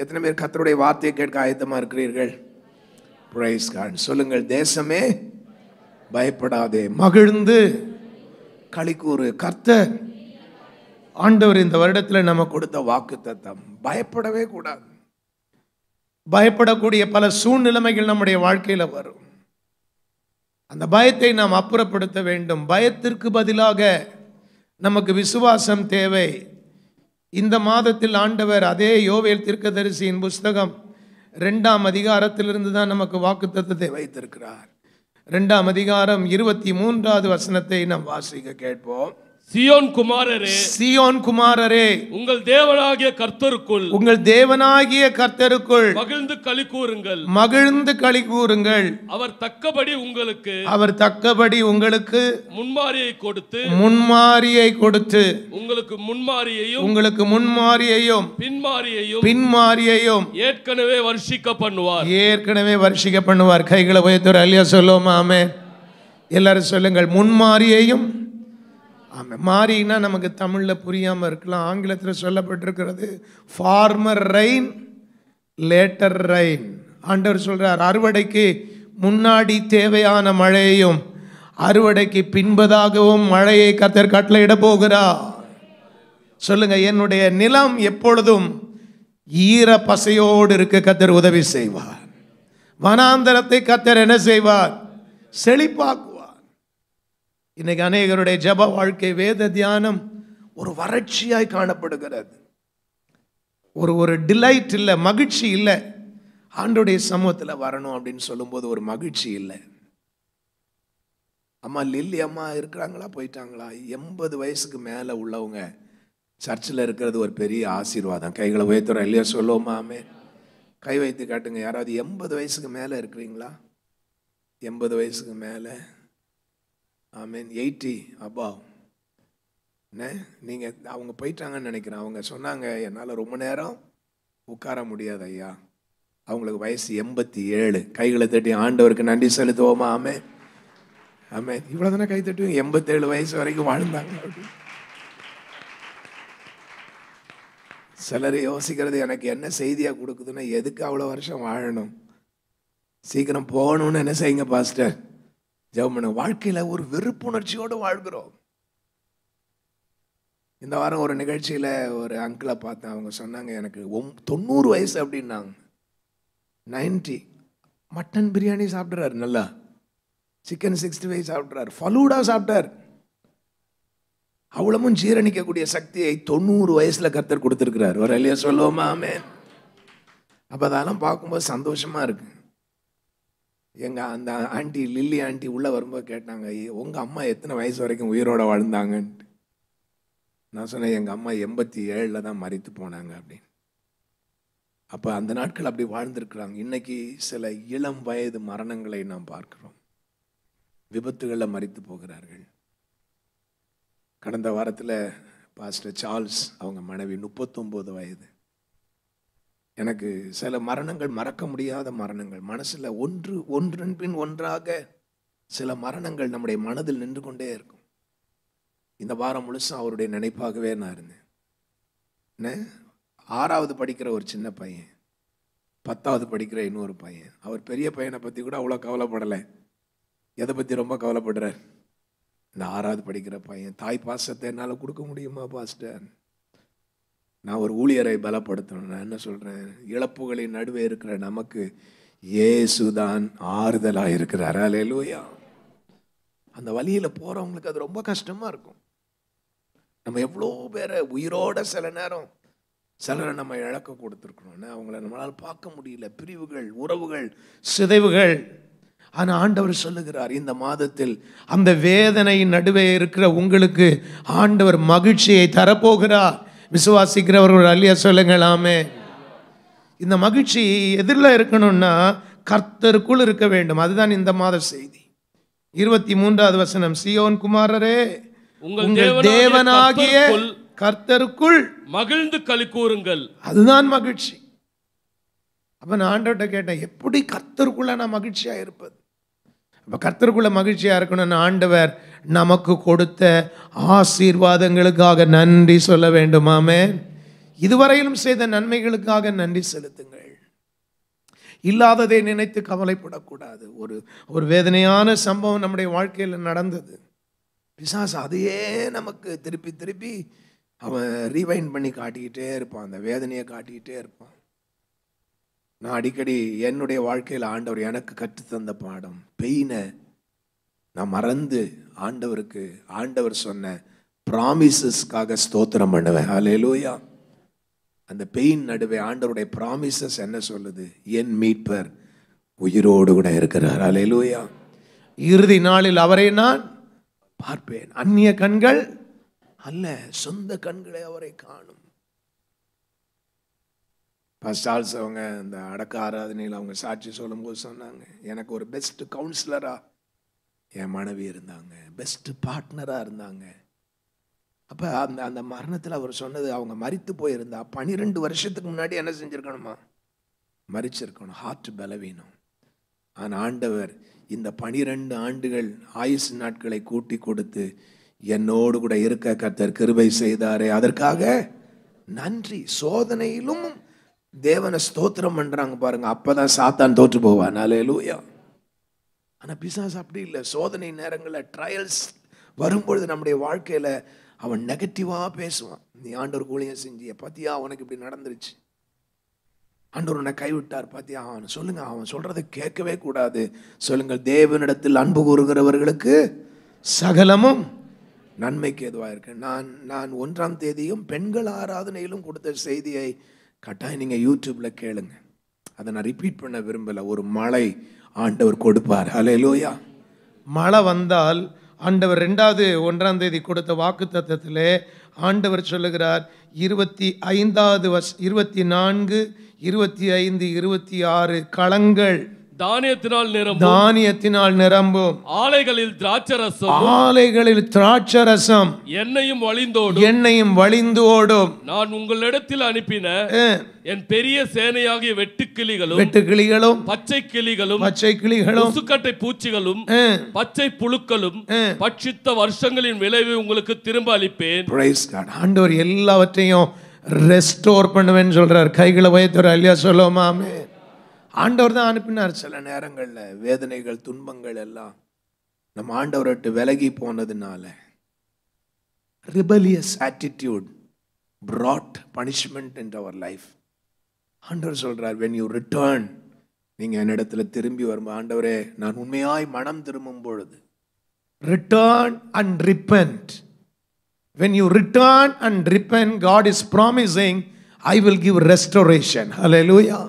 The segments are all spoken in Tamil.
எத்தனை பேர் கர்த்தருடைய வார்த்தையை கேட்க ஆயத்தமா இருக்கிறீர்கள்? Praise God. சொல்லுங்கள், தேசமே பயப்படாதே, மகிழ்ந்து களிக்கூறு. கர்த்தர் ஆண்டவர் இந்த வருடத்தில் நம்ம கொடுத்த வாக்குத்தத்தம். பயப்படவே கூடாது. பயப்படக்கூடிய பல சூழ்நிலைமைகள் நம்முடைய வாழ்க்கையில வரும். அந்த பயத்தை நாம் அப்புறப்படுத்த வேண்டும். பயத்திற்கு பதிலாக நமக்கு விசுவாசம் தேவை. இந்த மாதத்தில் ஆண்டவர் அதே யோவேல் தீர்க்கதரிசியின் புஸ்தகம் 2ஆம் அதிகாரத்திலிருந்து தான் நமக்கு வாக்குத்தத்தத்தை வைத்திருக்கிறார். 2ஆம் அதிகாரம் 23வது வசனத்தை நாம் வாசிக்க கேட்போம். சீயோன் குமாரரே, சீயோன் குமாரரே, உங்கள் தேவனாகிய கர்த்தருக்குள், உங்கள் தேவனாகிய கர்த்தருக்குள் மகிழ்ந்து களி கூறுங்கள், மகிழ்ந்து களி கூறுங்கள். அவர் தக்கபடி உங்களுக்கு, அவர் தக்கபடி உங்களுக்கு முன்மாரியை கொடுத்து, முன்மாரியை கொடுத்து, உங்களுக்கு முன்மாரியையும் உங்களுக்கு முன்மாரியையும் பின்மாரியையும் பின்மாரியையும் ஏற்கனவே வருஷிக்க பண்ணுவார். ஏற்கனவே வருஷிக்க பண்ணுவார். கைகளை உயர்த்துற அல்லையா சொல்லுவோமா? ஆமென். எல்லாரும் சொல்லுங்கள், முன்மாரியையும். ஆமாம். மாறினா நமக்கு தமிழில் புரியாமல் இருக்கலாம். ஆங்கிலத்தில் சொல்லப்பட்டிருக்கிறது ஃபார்மர் ரெயின் லேட்டர் ரெயின். ஆண்டவர் சொல்கிறார், அறுவடைக்கு முன்னாடி தேவையான மழையையும் அறுவடைக்கு பின்பதாகவும் மழையை கர்த்தர் கட்டளையிட போகிறார். சொல்லுங்க, என்னுடைய நிலம் எப்பொழுதும் ஈர பசையோடு இருக்க கர்த்தர் உதவி செய்வார். வனாந்தரத்தை கர்த்தர் என்ன செய்வார்? செழிப்பாக்குவார். இன்னைக்கு அநேகருடைய ஜப வாழ்க்கை, வேத தியானம் ஒரு வறட்சியாய் காணப்படுகிறது. ஒரு டிலைட் இல்லை, மகிழ்ச்சி இல்லை. ஆண்டோடைய சமூகத்தில் வரணும் அப்படின்னு சொல்லும்போது ஒரு மகிழ்ச்சி இல்லை. அம்மா லில்லி அம்மா இருக்கிறாங்களா, போயிட்டாங்களா? 80 வயசுக்கு மேலே உள்ளவங்க சர்ச்சில் இருக்கிறது ஒரு பெரிய ஆசீர்வாதம். கைகளை உயர்த்துறோம் இல்லையா சொல்லுவோமா? ஆமே. கை வைத்து காட்டுங்க. யாராவது 80 வயசுக்கு மேலே இருக்கிறீங்களா? 80 வயசுக்கு மேலே. ஆமீன். 80 above. நீங்கள் அவங்க போயிட்டாங்கன்னு நினைக்கிறேன். அவங்க சொன்னாங்க, என்னால் ரொம்ப நேரம் உட்கார முடியாது ஐயா. அவங்களுக்கு வயசு 87. கைகளை தட்டி ஆண்டவருக்கு நன்றி செலுத்துவோமா? ஆமே. ஆமே. இவ்வளோ தானே கை தட்டுவோம். 87 வயசு வரைக்கும் வாழ்ந்தாங்க. சிலர் யோசிக்கிறது, எனக்கு என்ன செய்தியாக கொடுக்குதுன்னா, எதுக்கு அவ்வளோ வருஷம் வாழணும், சீக்கிரம் போகணும்னு என்ன செய்யுங்க பாஸ்டர், ஜெபம் பண்ண. வாழ்க்கையில் ஒரு வெறுப்புணர்ச்சியோடு வாழ்கிறோம். இந்த வாரம் ஒரு நிகழ்ச்சியில் ஒரு அங்கிளை பார்த்தேன். அவங்க சொன்னாங்க, எனக்கு 90 வயசு அப்படின்னாங்க. 90. மட்டன் பிரியாணி சாப்பிட்றாரு, நல்லா சிக்கன் 65 சாப்பிட்றாரு, ஃபலூடா சாப்பிட்டார். அவ்வளவும் ஜீரணிக்கக்கூடிய சக்தியை 90 வயசில் கர்த்தர் கொடுத்துருக்கிறார். ஒரு இல்லையா சொல்லுவோமா? ஆமென். அப்போ அதெல்லாம் பார்க்கும்போது சந்தோஷமாக இருக்கு. எங்கள் அந்த ஆண்டி லில்லி ஆண்டி உள்ளே வரும்போது கேட்டாங்க, உங்கள் அம்மா எத்தனை வயசு வரைக்கும் உயிரோடு வாழ்ந்தாங்கன்ட்டு. நான் சொன்னேன், எங்கள் அம்மா 87 தான் மரித்து போனாங்க அப்படின்னு. அப்போ அந்த நாட்கள் அப்படி வாழ்ந்துருக்குறாங்க. இன்னைக்கு சில இளம் வயது மரணங்களை நாம் பார்க்கிறோம். விபத்துகளில் மரித்து போகிறார்கள். கடந்த வாரத்தில் பாஸ்டர் சார்ல்ஸ் அவங்க மனைவி 39 வயது. எனக்கு சில மரணங்கள் மறக்க முடியாத மரணங்கள். மனசில் ஒன்றன் பின் ஒன்றாக சில மரணங்கள் நம்முடைய மனதில் நின்று கொண்டே இருக்கும். இந்த வாரம் முழுசும் அவருடைய நினைப்பாகவே நான் இருந்தேன். 6வது படிக்கிற ஒரு சின்ன பையன், 10வது படிக்கிற இன்னொரு பையன். அவர் பெரிய பையனை பற்றி கூட அவ்வளோ கவலைப்படலை. எதை பற்றி ரொம்ப கவலைப்படுறார்? இந்த 6வது படிக்கிற பையன். தாய் பாசத்தை என்னால் கொடுக்க முடியுமா பாஸ்டர்? நான் ஒரு ஊழியரை பலப்படுத்தணும். நான் என்ன சொல்கிறேன், இழப்புகளின் நடுவே இருக்கிற நமக்கு இயேசுதான் ஆறுதலாக இருக்கிறார். அல்லேலூயா. அந்த வழியில் போகிறவங்களுக்கு அது ரொம்ப கஷ்டமாக இருக்கும். நம்ம எவ்வளோ பேரை உயிரோட சிலரை நம்ம இழக்க கொடுத்துருக்கணும்னா அவங்கள நம்மளால் பார்க்க முடியல. பிரிவுகள், உறவுகள், சிதைவுகள். ஆனால் ஆண்டவர் சொல்லுகிறார், இந்த மாதத்தில் அந்த வேதனையின் நடுவே இருக்கிற உங்களுக்கு ஆண்டவர் மகிழ்ச்சியை தரப்போகிறார். விசுவாசிக்கிறவர்கள் அல்லையா சொல்லுங்களாமே. இந்த மகிழ்ச்சி எதிரில் இருக்கணும்னா கர்த்தருக்குள் இருக்க வேண்டும். அதுதான் இந்த மாத செய்தி. 23வது வசனம், சீயோன் குமாரரே, உங்கள் தேவனாகிய கர்த்தருக்குள் மகிழ்ந்து களி கூறுங்கள். அதுதான் மகிழ்ச்சி. அப்ப நான் ஆண்டவர்கிட்ட கேட்டேன், எப்படி கர்த்தருக்குள்ள நான் மகிழ்ச்சியா இருப்பது? அப்ப கர்த்தருக்குள்ள மகிழ்ச்சியா இருக்கணும்னு ஆண்டவர் நமக்கு கொடுத்த ஆசீர்வாதங்களுக்காக நன்றி சொல்ல வேண்டுமாமே. இதுவரையிலும் செய்த நன்மைகளுக்காக நன்றி செலுத்துங்கள். இல்லாததை நினைத்து கவலைப்படக்கூடாது. ஒரு வேதனையான சம்பவம் நம்முடைய வாழ்க்கையில் நடந்தது. பிசாசு அதையே நமக்கு திருப்பி திருப்பி அவன் ரீவைண்ட் பண்ணி காட்டிக்கிட்டே இருப்பான், அந்த வேதனையை காட்டிக்கிட்டே இருப்பான். நான் அடிக்கடி என்னுடைய வாழ்க்கையில் ஆண்டவர் எனக்கு கற்றுத்தந்த பாடம், பெயினை நான் மறந்து ஆண்டவர் சொன்ன ப்ராமிசஸ்க்காக ஸ்தோத்திரம் பண்ணுவேன். ஹல்லேலூயா. அந்த பெயின் நடுவே ஆண்டவருடைய ப்ராமிசஸ் என்ன சொல்லுது? என் மீட்பர் உயிரோடு கூட இருக்கிறார். ஹல்லேலூயா. இறுதி நாளில் அவரை நான் பார்ப்பேன், அந்நிய கண்கள் அல்ல, சொந்த கண்களை அவரை காணும். பாஸ்டால்ஸ் அவங்க இந்த அடக்க ஆராதனையில் அவங்க சாட்சி சொல்லும்போது சொன்னாங்க, எனக்கு ஒரு பெஸ்ட் கவுன்சிலரா என் மனைவி இருந்தாங்க, பெஸ்ட் பார்ட்னரா இருந்தாங்க. அப்போ அந்த மரணத்தில் அவர் சொன்னது, அவங்க மரித்து போயிருந்தா 12 வருஷத்துக்கு முன்னாடி என்ன செஞ்சுருக்கணுமா? மரிச்சிருக்கணும், ஹார்ட் பலவீனம். ஆனால் ஆண்டவர் இந்த 12 ஆண்டுகள் ஆயுசு நாட்களை கூட்டி கொடுத்து என்னோடு கூட இருக்க கர்த்தர் கிருபை செய்தாரே, அதற்காக நன்றி. சோதனையிலும் தேவனை ஸ்தோத்திரம் பண்றாங்க பாருங்க, அப்பதான் சாத்தான் தோற்று போவான். ஹல்லேலூயா. ஆனா பிசாசு அப்படி இல்லை. சோதனை நேரங்களில் ட்ரையல்ஸ் வரும்பொழுது நம்முடைய வாழ்க்கையில அவன் நெகட்டிவா பேசுவான். நீ ஆண்டவர் ஊழியம் செஞ்சிய பாத்தியா, அவனுக்கு இப்படி நடந்துருச்சு, ஆண்டவர் உன்னை கைவிட்டார் பாத்தியா. அவன் சொல்லுங்க, அவன் சொல்றதை கேட்கவே கூடாது. சொல்லுங்கள், தேவனிடத்தில் அன்பு கூறுகிறவர்களுக்கு சகலமும் நன்மைக்கு எதுவாக இருக்கு. நான் 1ஆம் தேதியும் பெண்கள் ஆராதனையிலும் கொடுத்த செய்தியை கட்டாயம் நீங்கள் யூடியூப்பில் கேளுங்க. அதை நான் ரிப்பீட் பண்ண விரும்பலை. ஒரு மழை ஆண்டவர் கொடுப்பார். ஹல்லேலூயா. மழை வந்தால் ஆண்டவர் 1ஆம் தேதி கொடுத்த வாக்கு தத்தத்திலே ஆண்டவர் சொல்லுகிறார், 25 24 25 26 களங்கள் தானியத்தினால் நிரம்பும், ஆலைகளில் திராட்சரசம் எண்ணெயும் வழிந்து ஓடும். நான் உங்களிடத்தில் அனுப்பின என் பெரிய சேனையாகிய வெட்டுக்கிளிகளும் பச்சை கிளிகளும் முசுக்கட்டை பூச்சிகளும் பச்சை புழுக்களும் பட்சித்த வருஷங்களின் விளைவை உங்களுக்கு திரும்ப அளிப்பேன். ஆண்டவர் எல்லாவற்றையும் ரெஸ்டோர் பண்ணுவேன்னு சொல்றார். கைகளை வைத்தவர் அல்லையா? சொல்லுவோமா? ஆமென். ஆண்டவர் தான் அனுப்பினார். சில நேரங்களில் வேதனைகள் துன்பங்கள் எல்லாம் நம்ம ஆண்டவர்கிட்ட விலகி போனதுனால rebellious attitude brought punishment into our life. ஆண்டவர் சொல்றார், when you return, நீங்க என்னிடத்துல திரும்பி வரும்போது, ஆண்டவரே நான் உண்மையாய் மனம் திரும்பும் பொழுது, return and repent. When you return and repent, God is promising, I will give restoration. Hallelujah.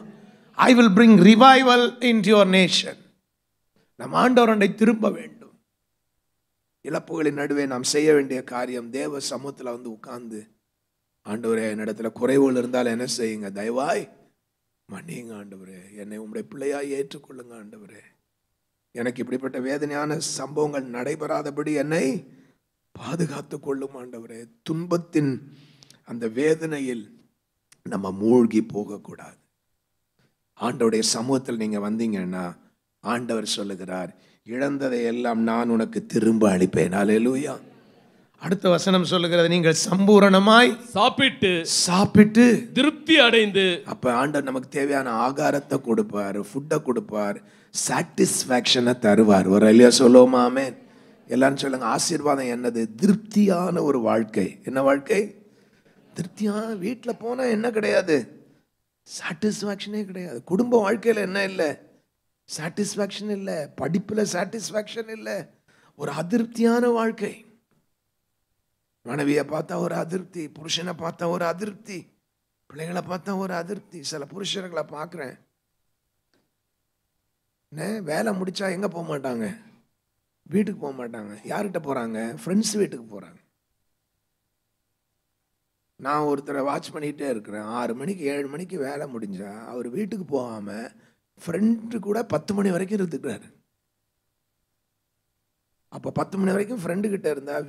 I will bring revival into your nation. நம் ஆண்டவரை திரும்ப வேண்டும். இழப்புகளின் நடுவே நாம் செய்ய வேண்டிய காரியம், தேவ சமூகத்தில் வந்து உட்கார்ந்து, ஆண்டவரே என்னிடத்துல குறைவுகள் இருந்தால் என்ன செய்யுங்க, தயவாய் மன்னியுங்க ஆண்டவரே, என்னை உங்களுடைய பிள்ளையாய் ஏற்றுக்கொள்ளுங்க ஆண்டவரே, எனக்கு இப்படிப்பட்ட வேதனையான சம்பவங்கள் நடைபெறாதபடி என்னை பாதுகாத்து கொள்ளும் ஆண்டவரே. துன்பத்தின் அந்த வேதனையில் நம்ம மூழ்கி போகக்கூடாது. ஆண்டவருடைய சமூகத்தில் நீங்க வந்தீங்கன்னா ஆண்டவர் சொல்லுகிறார், இழந்ததை எல்லாம் நான் உனக்கு திரும்ப அளிப்பேன். ஹல்லேலூயா. அடுத்த வசனம் சொல்லுகிறது, நீங்கள் சம்பூரணமாய் சாப்பிட்டு திருப்தி அடைந்து. அப்ப ஆண்டவர் நமக்கு தேவையான ஆகாரத்தை கொடுப்பார், ஃபுட்டை கொடுப்பார், சாட்டிஸ்ஃபேக்ஷனை தருவார். ஒரு அல்லையா? சொல்லுவோமா? ஆமென். எல்லாரும் சொல்லுங்க, ஆசீர்வாதம் என்னது? திருப்தியான ஒரு வாழ்க்கை. என்ன வாழ்க்கை? திருப்தியான. வீட்டில் போனா என்ன கிடையாது? சாட்டிஸ்ஃபேக்ஷனே கிடையாது. குடும்ப வாழ்க்கையில் என்ன இல்லை? சாட்டிஸ்ஃபேக்ஷன் இல்லை. படிப்பில் சாட்டிஸ்ஃபேக்ஷன் இல்லை. ஒரு அதிருப்தியான வாழ்க்கை. மனைவியை பார்த்தா ஒரு அதிருப்தி, புருஷனை பார்த்தா ஒரு அதிருப்தி, பிள்ளைகளை பார்த்தா ஒரு அதிருப்தி. சில புருஷர்களை பார்க்குறேன், வேலை முடிச்சா எங்கே போக மாட்டாங்க? வீட்டுக்கு போக மாட்டாங்க. யார்கிட்ட போகிறாங்க? ஃப்ரெண்ட்ஸ் வீட்டுக்கு போகிறாங்க. நான் ஒருத்தரை வாட்ச் பண்ணிகிட்டே இருக்கிறேன். 6 மணிக்கு 7 மணிக்கு வேலை முடிஞ்சா அவர் வீட்டுக்கு போகாமல் ஃப்ரெண்டு கூட 10 மணி வரைக்கும் இருந்துக்கிறாரு. அப்போ 10 மணி வரைக்கும் ஃப்ரெண்டுக்கிட்ட இருந்தால்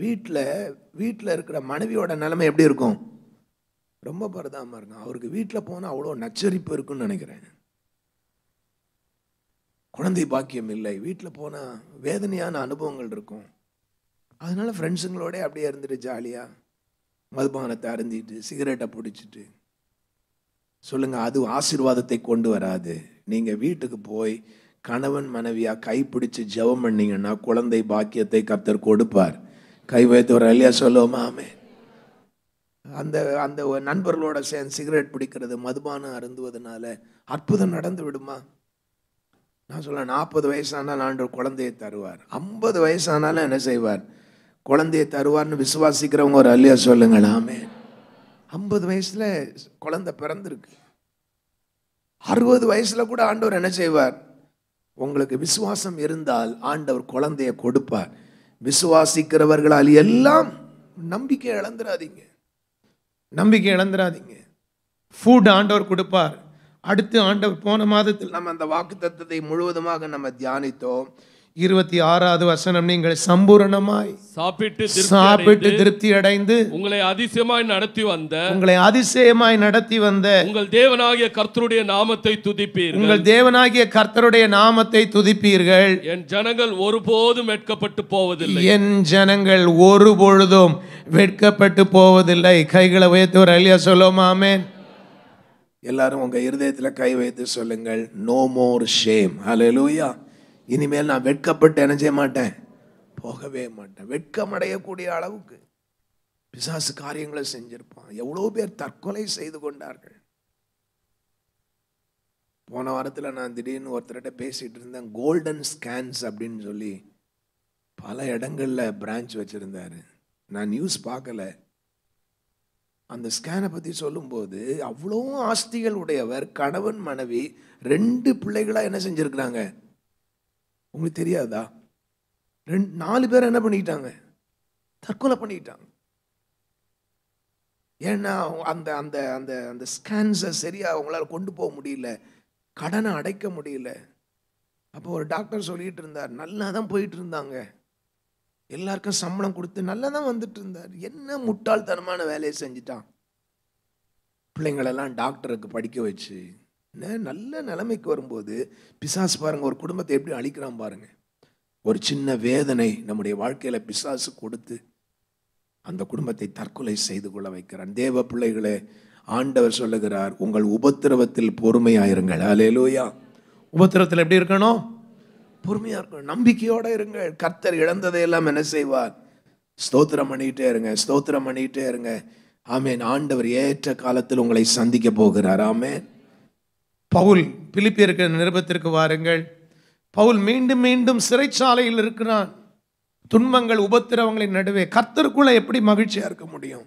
வீட்டில் இருக்கிற மனைவியோட நிலைமை எப்படி இருக்கும்? ரொம்ப பரிதாபமாக இருக்கும். அவருக்கு வீட்டில் போனால் அவ்வளோ நச்சரிப்பு இருக்குன்னு நினைக்கிறேன். குழந்தை பாக்கியம் இல்லை, வீட்டில் போனால் வேதனையான அனுபவங்கள் இருக்கும். அதனால ஃப்ரெண்ட்ஸுங்களோட அப்படியே இருந்துட்டு ஜாலியாக மதுபானத்தை அருந்திட்டு சிகரெட்டை பிடிச்சிட்டு சொல்லுங்க, அது ஆசீர்வாதத்தை கொண்டு வராது. நீங்க வீட்டுக்கு போய் கணவன் மனைவியா கைப்பிடிச்சு ஜெபம் பண்ணீங்கன்னா குழந்தை பாக்கியத்தை கர்த்தர் கொடுப்பார். கை வைத்து ஒரு அல்லையா சொல்லுவோமா? ஆமென். அந்த அந்த நண்பர்களோட சேர்ந்து சிகரெட் பிடிக்கிறது, மதுபானம் அருந்துவதனால அற்புதம் நடந்து விடுமா? நான் சொல்ல 40 வயசானால் ஆண்டவர் குழந்தையை தருவார். 50 வயசானாலும் என்ன செய்வார்? குழந்தையை தருவார்னு விசுவாசிக்கிறவங்க ஒரு அல்லையா சொல்லுங்கள். ஆமென். 50 வயசுல குழந்தை பிறந்திருக்கு. 60 வயசுல கூட ஆண்டவர் என்ன செய்வார்? உங்களுக்கு விசுவாசம் இருந்தால் ஆண்டவர் குழந்தையை கொடுப்பார். விசுவாசிக்கிறவர்களால் எல்லாம் நம்பிக்கை இழந்துடாதீங்க. நம்பிக்கை இழந்துடாதீங்க. ஃபுட் ஆண்டவர் கொடுப்பார். அடுத்து ஆண்டவர் போன மாதத்தில் நம்ம அந்த வாக்குத்தத்தத்தை முழுவதுமாக நம்ம தியானித்தோம். 26வது வசனம், நீங்கள் சம்பூரணமாய் சாப்பிட்டு திருப்தி அடைந்து உங்களை அதிசயமாய் நடத்தி வந்த உங்கள் தேவனாகிய கர்த்தருடைய நாமத்தை துதிப்பீர்கள். உங்கள் தேவனாகிய கர்த்தருடைய நாமத்தை துதிப்பீர்கள். என் ஜனங்கள் ஒருபோதும் வெட்கப்பட்டு போவதில்லை. என் ஜனங்கள் ஒரு பொழுதும் வெட்கப்பட்டு போவதில்லை. கைகளை உயர்த்தி ஒரு அல்லேலூயா சொல்லுவோமா? ஆமென். எல்லாரும் உங்க இருதயத்துல கை வைத்து சொல்லுங்கள், நோ மோர் ஷேம். ஹல்லேலூயா. இனிமேல் நான் வெட்கப்பட்டு என்ன செய்ய மாட்டேன், போகவே மாட்டேன். வெட்கமடையக்கூடிய அளவுக்கு பிசாசு காரியங்களை செஞ்சிருப்பான். எவ்வளோ பேர் தற்கொலை செய்து கொண்டார்கள். போன வாரத்தில் நான் திடீர்னு ஒருத்தர்கிட்ட பேசிட்டு இருந்தேன். கோல்டன் ஸ்கேன்ஸ் அப்படின்னு சொல்லி பல இடங்கள்ல பிரான்ச் வச்சிருந்தாரு. நான் நியூஸ் பார்க்கல. அந்த ஸ்கேனை பற்றி சொல்லும்போது அவ்வளோ ஆஸ்திகள் உடையவர், கணவன் மனைவி 2 பிள்ளைகளாக என்ன செஞ்சுருக்கிறாங்க உங்களுக்கு தெரியாதா? 4 பேர் என்ன பண்ணிக்கிட்டாங்க? தற்கொலை பண்ணிக்கிட்டாங்க. ஏன்னா அந்த அந்த அந்த அந்த ஸ்கேன்ஸை சரியாக அவங்களால கொண்டு போக முடியல, கடனை அடைக்க முடியல. அப்போ ஒரு டாக்டர் சொல்லிட்டு இருந்தார், நல்லா தான் போயிட்டு இருந்தாங்க, எல்லாருக்கும் சம்பளம் கொடுத்து நல்லா தான் வந்துட்டு இருந்தார். என்ன முட்டாள்தனமான வேலையை செஞ்சுட்டான். பிள்ளைங்களெல்லாம் டாக்டருக்கு படிக்க வச்சு நல்ல நிலைமைக்கு வரும்போது பிசாசு பாருங்க ஒரு குடும்பத்தை எப்படி அழிக்கிறான் பாருங்க. ஒரு சின்ன வேதனை நம்முடைய வாழ்க்கையில பிசாசு கொடுத்து அந்த குடும்பத்தை தற்கொலை செய்து கொள்ள வைக்கிறான். தேவ பிள்ளைகளே, ஆண்டவர் சொல்லுகிறார், உங்கள் உபத்திரவத்தில் பொறுமையாயிருங்கள். ஹல்லேலூயா. உபத்திரவத்தில் எப்படி இருக்கணும்? பொறுமையா இருக்கணும். நம்பிக்கையோட இருங்கள். கர்த்தர் இழந்ததையெல்லாம் என்ன செய்வார்? ஸ்தோத்திரம் பண்ணிட்டே இருங்க, ஸ்தோத்திரம் பண்ணிட்டே இருங்க. ஆமென். ஆண்டவர் ஏற்ற காலத்தில் உங்களை சந்திக்க போகிறார். ஆமென். பவுல் பிலிப்பியருக்கு நிருபத்திற்கு வாருங்கள். பவுல் மீண்டும் மீண்டும் சிறைச்சாலையில் இருக்கிறான். துன்பங்கள் உபத்திரவங்களின் நடுவே கர்த்தருக்குள்ள எப்படி மகிழ்ச்சியா இருக்க முடியும்?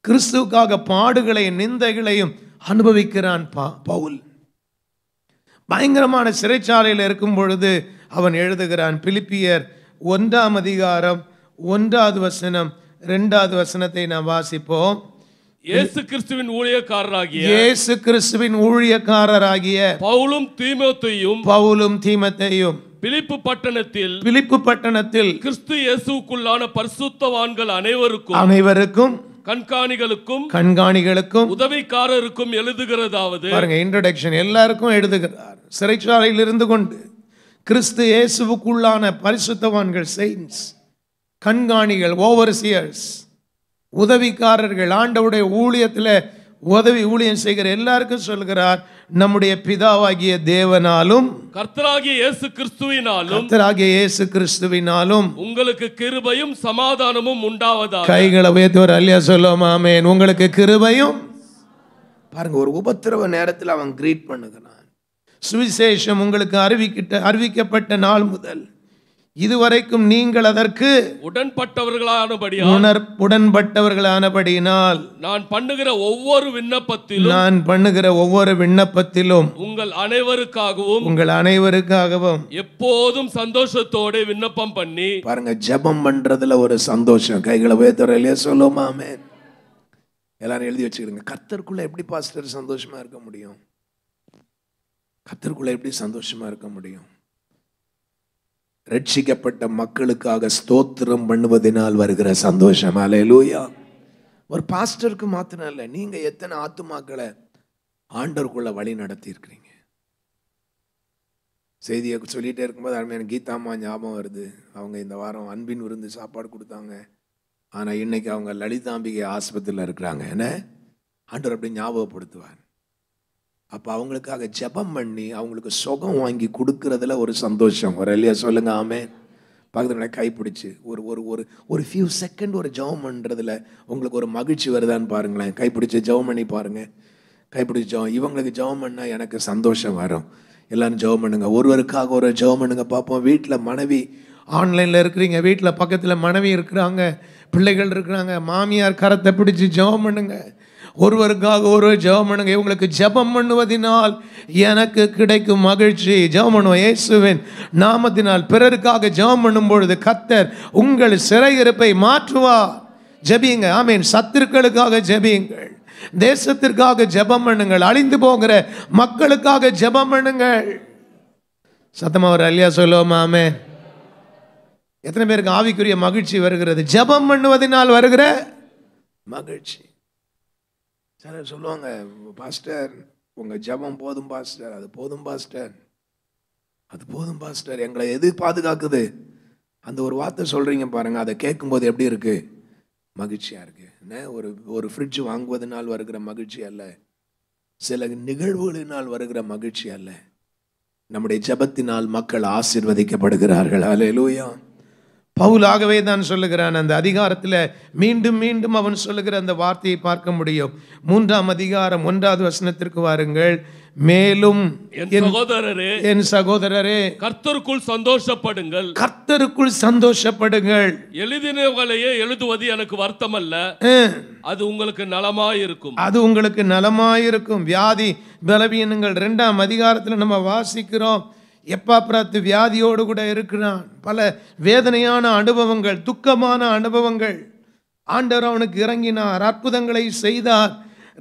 கிறிஸ்துவுக்காக பாடுகளையும் நிந்தைகளையும் அனுபவிக்கிறான் பவுல். பயங்கரமான சிறைச்சாலையில் இருக்கும் பொழுது அவன் எழுதுகிறான். பிலிப்பியர் 1ஆம் அதிகாரம் 1வது வசனம் 2வது வசனத்தை நாம் வாசிப்போம். இயேசு கிறிஸ்துவின் ஊழியக்காரராகிய பவுலும் தீமோத்தேயும் பிலிப்பு பட்டணத்தில் கிறிஸ்து இயேசுவுக்குள்ளான பரிசுத்தவான்கள் அனைவருக்கும் கண்காணிகளுக்கும் உதவிக்காரருக்கும் எழுதுகிறதாவது. பாருங்க, இன்ட்ரோடக்ஷன் எல்லாருக்கும் எழுதுகிறார். சிறைச்சாலையில் இருந்து கொண்டு கிறிஸ்து இயேசுவுக்குள்ளான பரிசுத்தவான்கள், செயின்ட்ஸ், கண்காணிகள், ஓவர்சியர்ஸ், உதவிக்காரர்கள், ஆண்டவருடைய ஊழியத்தில் ஊழியம் செய்கிற எல்லாருக்கும் சொல்கிறார், நம்முடைய பிதாவாகிய தேவனாலும் கர்த்தராகிய இயேசு கிறிஸ்துவினாலும் உங்களுக்கு கிருபையும் சமாதானமும் உண்டாவதாக. கைகளை உயர்த்தி ஒரு அல்லேலூயா சொல்லுவோம். ஆமென். உங்களுக்கு கிருபையும். பாருங்க, ஒரு உபத்திரவ நேரத்தில் அவன் கிரீட் பண்ணுகிறான். சுவிசேஷம் உங்களுக்கு அறிவிக்கப்பட்ட நாள் முதல் இதுவரைக்கும் நீங்கள் அதற்கு உடன்பட்டவர்களானபடியினால் நான் பண்ணுகிற ஒவ்வொரு விண்ணப்பத்திலும் உங்கள் அனைவருக்காகவும் எப்போதும் சந்தோஷத்தோட விண்ணப்பம் பண்ணி. பாருங்க, ஜெபம் பண்றதுல ஒரு சந்தோஷம். கைகளை உயர்த்துறதுலயே சொல்லுவோமா? ஆமென். எல்லாரும் எழுதி வச்சுக்கிடுங்க. கர்த்தருக்குள்ள எப்படி பாஸ்டர் சந்தோஷமா இருக்க முடியும்? கர்த்தருக்குள்ள எப்படி சந்தோஷமா இருக்க முடியும்? ரட்சிக்கப்பட்ட மக்களுக்காக ஸ்தோத்திரம் பண்ணுவதனால் வருகிற சந்தோஷம். ஹல்லேலூயா. ஒரு பாஸ்டருக்கு மாத்திரம் இல்லை, நீங்க எத்தனை ஆத்துமாக்களை ஆண்டவருக்குள்ள வழி நடத்தி இருக்கிறீங்க? செய்தியை சொல்லிட்டே இருக்கும்போது அருமையான கீதாம்மா ஞாபகம் வருது. அவங்க இந்த வாரம் அன்பின் விருந்து சாப்பாடு கொடுத்தாங்க. ஆனால் இன்னைக்கு அவங்க லலிதாம்பிகை ஆஸ்பத்திரியில் இருக்கிறாங்க. என்ன ஆண்டவர் அப்படி ஞாபகப்படுத்துவார். அப்போ அவங்களுக்காக ஜெபம் பண்ணி அவங்களுக்கு சுகம் வாங்கி கொடுக்கறதுல ஒரு சந்தோஷம் வர இல்லையா? சொல்லுங்க ஆமென். பக்கத்தில் கைப்பிடிச்சு ஒரு ஒரு ஒரு ஒரு ஃபியூ செகண்ட் ஒரு ஜெபம் பண்ணுறதுல உங்களுக்கு ஒரு மகிழ்ச்சி வருதான்னு பாருங்களேன். கைப்பிடிச்சு ஜெபம் பண்ணி பாருங்கள். கைப்பிடிச்சு ஜெபம். இவங்களுக்கு ஜெபம் பண்ணால் எனக்கு சந்தோஷம் வரும். எல்லாரும் ஜெபம் பண்ணுங்க. ஒருவருக்காக ஒரு ஜெபம் பண்ணுங்க பார்ப்போம். வீட்டில் மனைவி ஆன்லைனில் இருக்கிறீங்க, வீட்டில் பக்கத்தில் மனைவி இருக்கிறாங்க, பிள்ளைகள் இருக்கிறாங்க, மாமியார் கரத்தை பிடிச்சி ஜெபம் பண்ணுங்க. ஒருவருக்காக ஒரு ஜெபம் பண்ணுங்க. இவங்களுக்கு ஜெபம் பண்ணுவதினால் எனக்கு கிடைக்கும் மகிழ்ச்சி. ஜெபம் பண்ணுவோம் இயேசுவின் நாமத்தினால். பிறருக்காக ஜெபம் பண்ணும் பொழுது கர்த்தர் உங்கள் சிறையிருப்பை மாற்றுவார். ஜெபியுங்க. ஆமென். சத்துருக்களுக்காக ஜெபியுங்கள். தேசத்திற்காக ஜெபம் பண்ணுங்கள். அழிந்து போகிற மக்களுக்காக ஜெபம் பண்ணுங்கள். சத்தமா ஒரு அல்லையா சொல்லுவோமா? ஆமென். எத்தனை பேருக்கு ஆவிக்குரிய மகிழ்ச்சி வருகிறது? ஜெபம் பண்ணுவதனால் வருகிற மகிழ்ச்சி. சிலர் சொல்லுவாங்க, பாஸ்டர் உங்கள் ஜெபம் போதும் பாஸ்டர், அது போதும் பாஸ்டர், அது போதும் பாஸ்டர், எங்களை எது பாதுகாக்குது? அந்த ஒரு வார்த்தை சொல்கிறீங்க பாருங்கள், அதை கேட்கும்போது எப்படி இருக்குது? மகிழ்ச்சியாக இருக்குது. என்ன ஒரு ஃப்ரிட்ஜ் வாங்குவதனால் வருகிற மகிழ்ச்சி அல்ல, சில நிகழ்வுகளினால் வருகிற மகிழ்ச்சி அல்ல, நம்முடைய ஜெபத்தினால் மக்கள் ஆசீர்வதிக்கப்படுகிறார்கள். அல்லேலூயா. பவுலாகவே தான் சொல்லுகிறான். அந்த அதிகாரத்தில் மீண்டும் மீண்டும் அவன் சொல்லுகிற அந்த வார்த்தையை பார்க்க முடியும். 3ஆம் அதிகாரம் 1வது வசனத்திற்கு வாருங்கள். மேலும் என் சகோதரரே கர்த்தருக்குள் சந்தோஷப்படுங்கள், கர்த்தருக்குள் சந்தோஷப்படுங்கள். எழுதினவர்களையே எழுதுவது எனக்கு வருத்தம் அல்ல, அது உங்களுக்கு நலமாயிருக்கும், அது உங்களுக்கு நலமாயிருக்கும். வியாதி பலவீனங்கள் 2ஆம் அதிகாரத்தில் நம்ம வாசிக்கிறோம். எப்பாப்ராத்து வியாதியோடு கூட இருக்கிறான். பல வேதனையான அனுபவங்கள், துக்கமான அனுபவங்கள். ஆண்டவர் அவனுக்கு இறங்கினார், அற்புதங்களை செய்தார்.